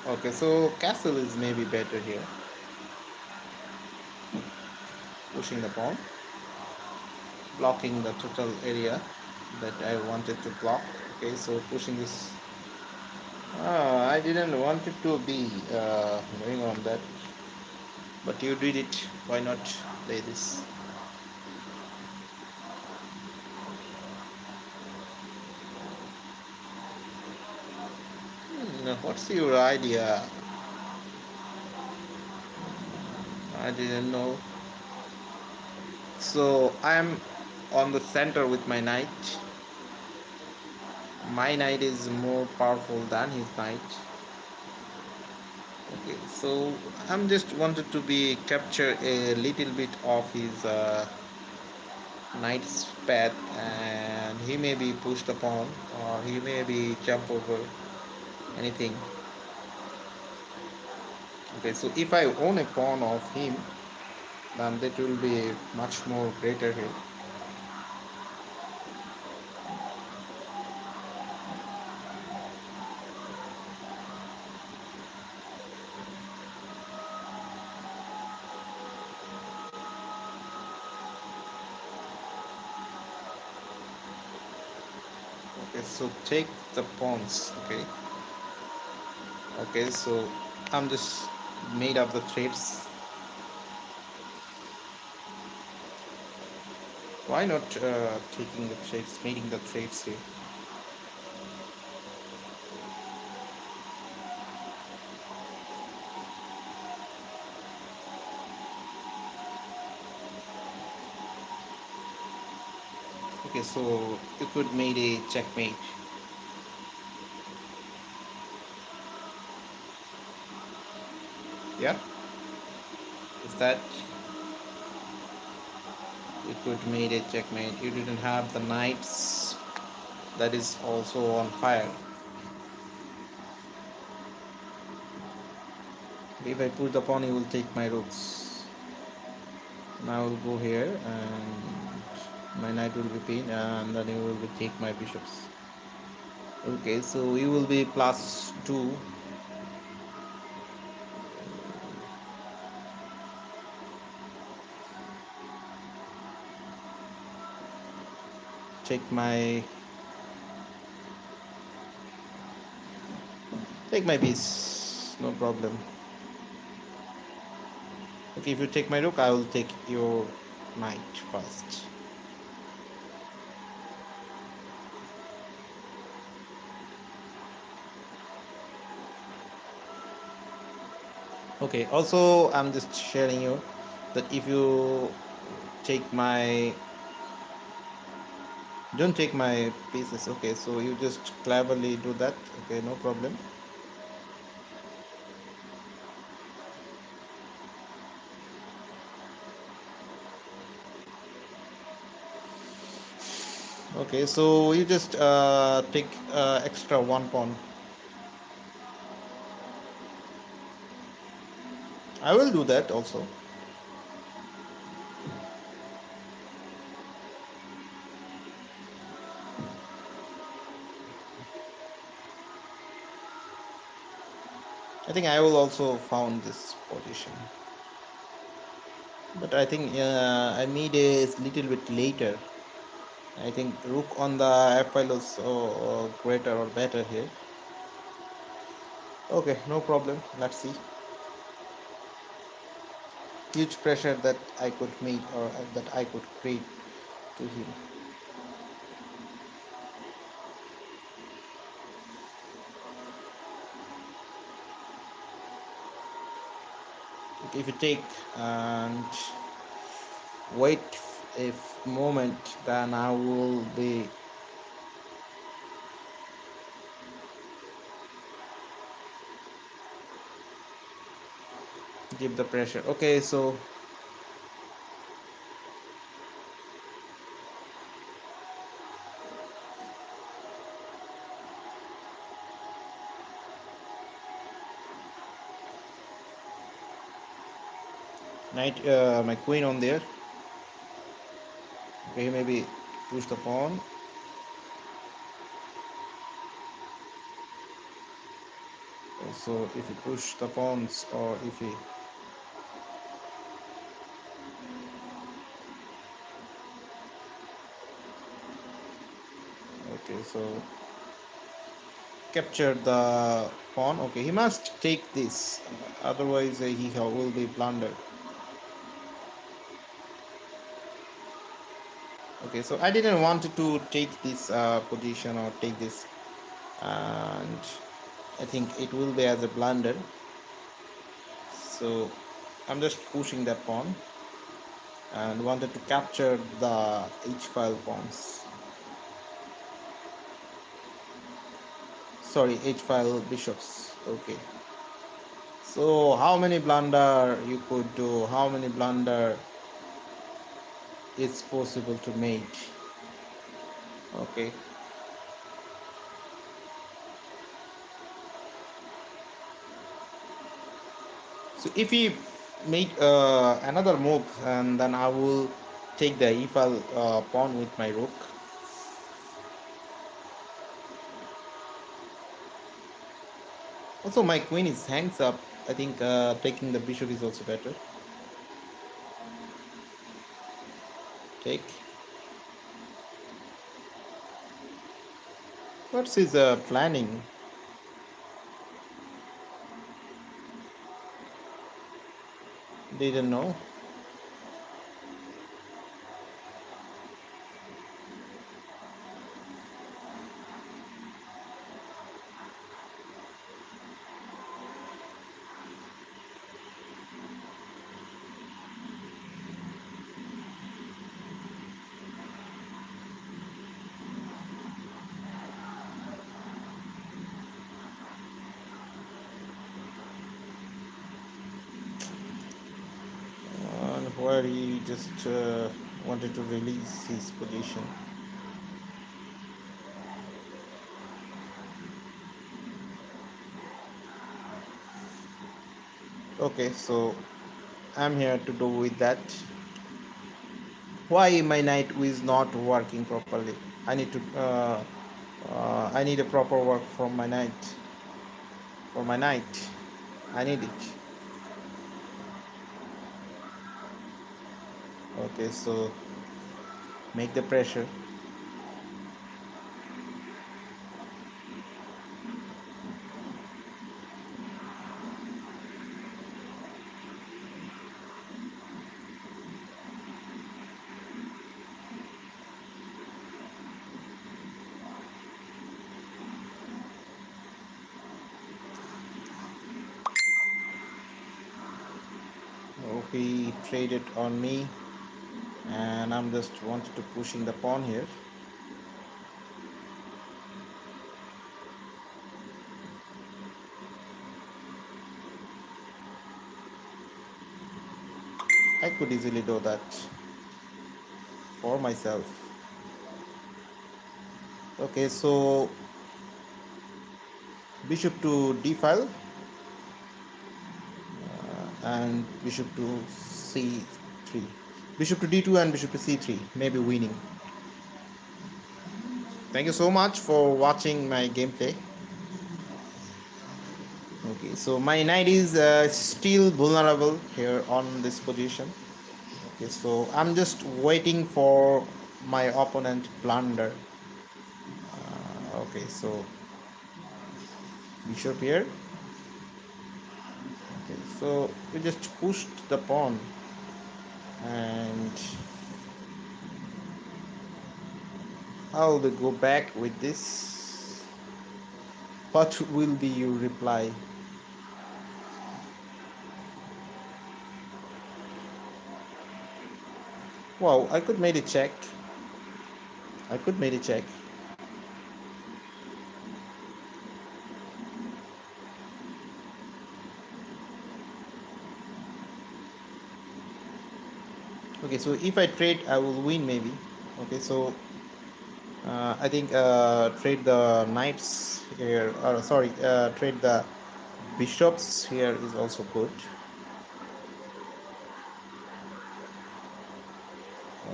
Okay, so castle is maybe better here. pushing the pawn, blocking the total area that I wanted to block. Okay, so pushing this. I didn't want it to be going on that, but you did it. Why not play this? What's your idea? I didn't know. So I am on the center with my knight. My knight is more powerful than his knight. Okay, so I'm just wanted to be capture a little bit of his knight's path, and he may be pushed upon, or he may be jump over anything. Okay, so if I own a pawn of him, then that will be much more greater here. Okay, so take the pawns. Okay, okay, so I'm just made up the threads. Why not taking the threads, making the threads here? Okay, so you could made a checkmate. Yeah, is that you could made a checkmate? You didn't have the knights that is also on fire. If I put the pawn, he will take my rooks. Now I will go here, and my knight will be pinned, and then he will be take my bishops. Okay, so he will be +2. Take my piece, no problem. Okay, if you take my rook, I will take your knight first. Okay, also I'm just sharing you that if you take my don't take my pieces. Okay, so you just cleverly do that. Okay, no problem. Okay, so you just take extra one pawn. I will do that also. I think I will also found this position, but I think I made a little bit later. I think rook on the f-file is greater or better here. Okay, no problem. Let's see. Huge pressure that I could make, or that I could create to him. Okay, if you take and wait a moment, then I will be give the pressure. Okay, so knight, my queen on there. Okay, maybe push the pawn. Also, if you push the pawns, or if you Okay, so capture the pawn. Okay, he must take this, otherwise he will be blundered. Okay, so I didn't want to take this position or take this, and I think it will be as a blunder. So I'm just pushing that pawn and wanted to capture the h-file pawns. Sorry, h-file bishops. Okay. So how many blunder you could do? How many blunder it's possible to make? Okay. So if he made another move, and then I will take the e-file pawn with my rook. Also, my queen is hangs up. I think taking the bishop is also better. Take. What's his planning? Didn't know. Where he just wanted to release his position. Okay, so I'm here to do with that. Why my knight is not working properly? I need to I need a proper work from my knight. For my knight, I need it. Okay, so make the pressure. Oh, he traded on me, and I'm just wanted to pushing the pawn here. I could easily do that for myself. Okay, so bishop to d file, and bishop to c3. Bishop to d2 and bishop to c3, maybe winning. Thank you so much for watching my gameplay. Okay, so my knight is still vulnerable here on this position. Okay, so I'm just waiting for my opponent blunder. Okay, so bishop here. Okay, so we just pushed the pawn, and I'll go back with this. What will be your reply? Wow, I could made a check. I could made a check. Okay, so if I trade, I will win maybe. Okay, so I think trade the knights here, or sorry, trade the bishops here is also good.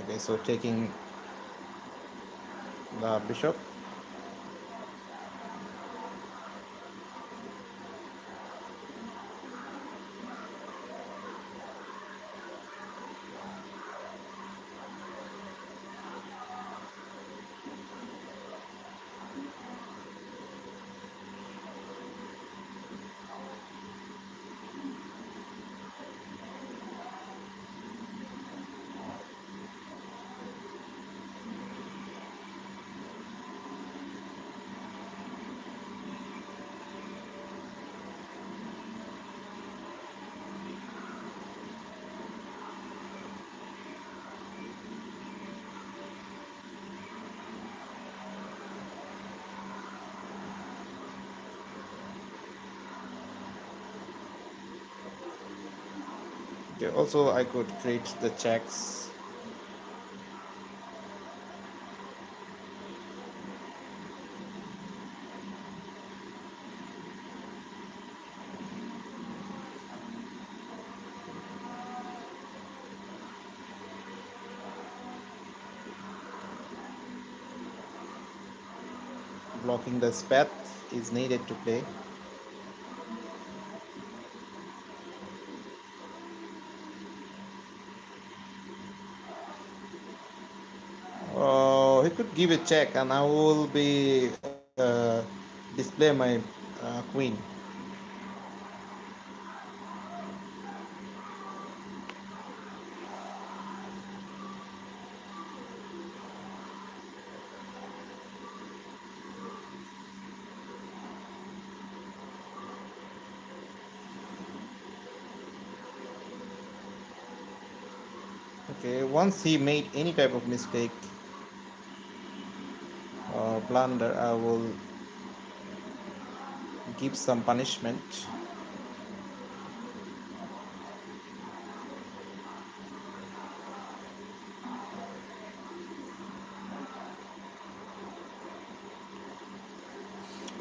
Okay, so taking the bishop. Okay, also I could create the checks. Blocking the path is needed to play. He could give a check, and I will be display my queen. Okay, once he made any type of mistake or blunder, I will give some punishment.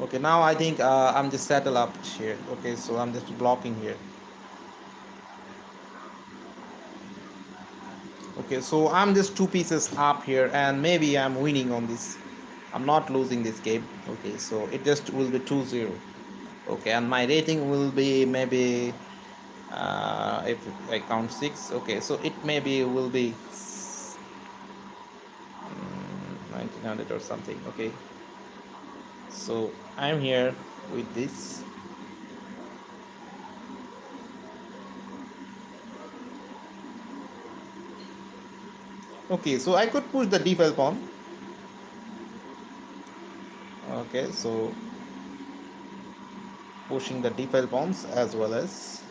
Okay, now I think I'm just settled up here. Okay, so I'm just blocking here. Okay, so I'm just two pieces up here, and maybe I'm winning on this. I'm not losing this game. Okay, so it just will be 2-0. Okay, and my rating will be maybe if I count 6. Okay, so it maybe will be 1900 or something. Okay, so I'm here with this. Okay, so I could push the d5 pawn. Okay, so pushing the d5 pawns as well as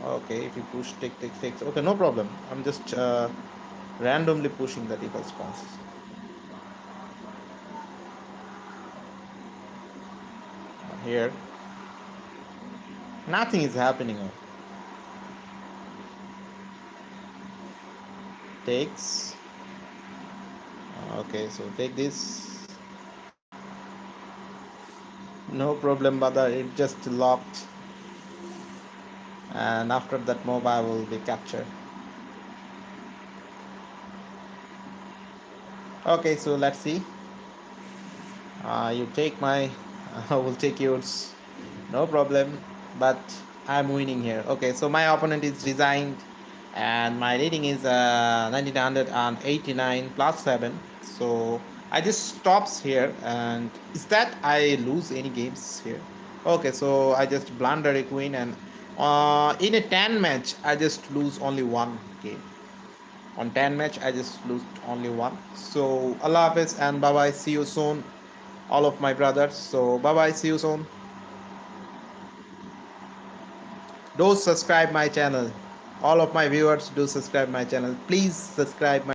okay, if you push take takes. Okay, no problem. I'm just randomly pushing the d5 pawns here. Nothing is happening. Takes. Okay, so take this. No problem, brother. It just locked, and after that move, I will be captured. Okay, so let's see. You take my, I will take yours. No problem, but I'm winning here. Okay, so my opponent is resigned, and my rating is 1989 plus 7. So I just stops here, and is that I lose any games here? Okay, so I just blunder a queen, and in a 10 match, I just lose only one game. On 10 match, I just lose only one. So Allah Hafiz and bye bye. See you soon, all of my brothers. So bye bye. See you soon. Do subscribe my channel. All of my viewers do subscribe my channel. Please subscribe my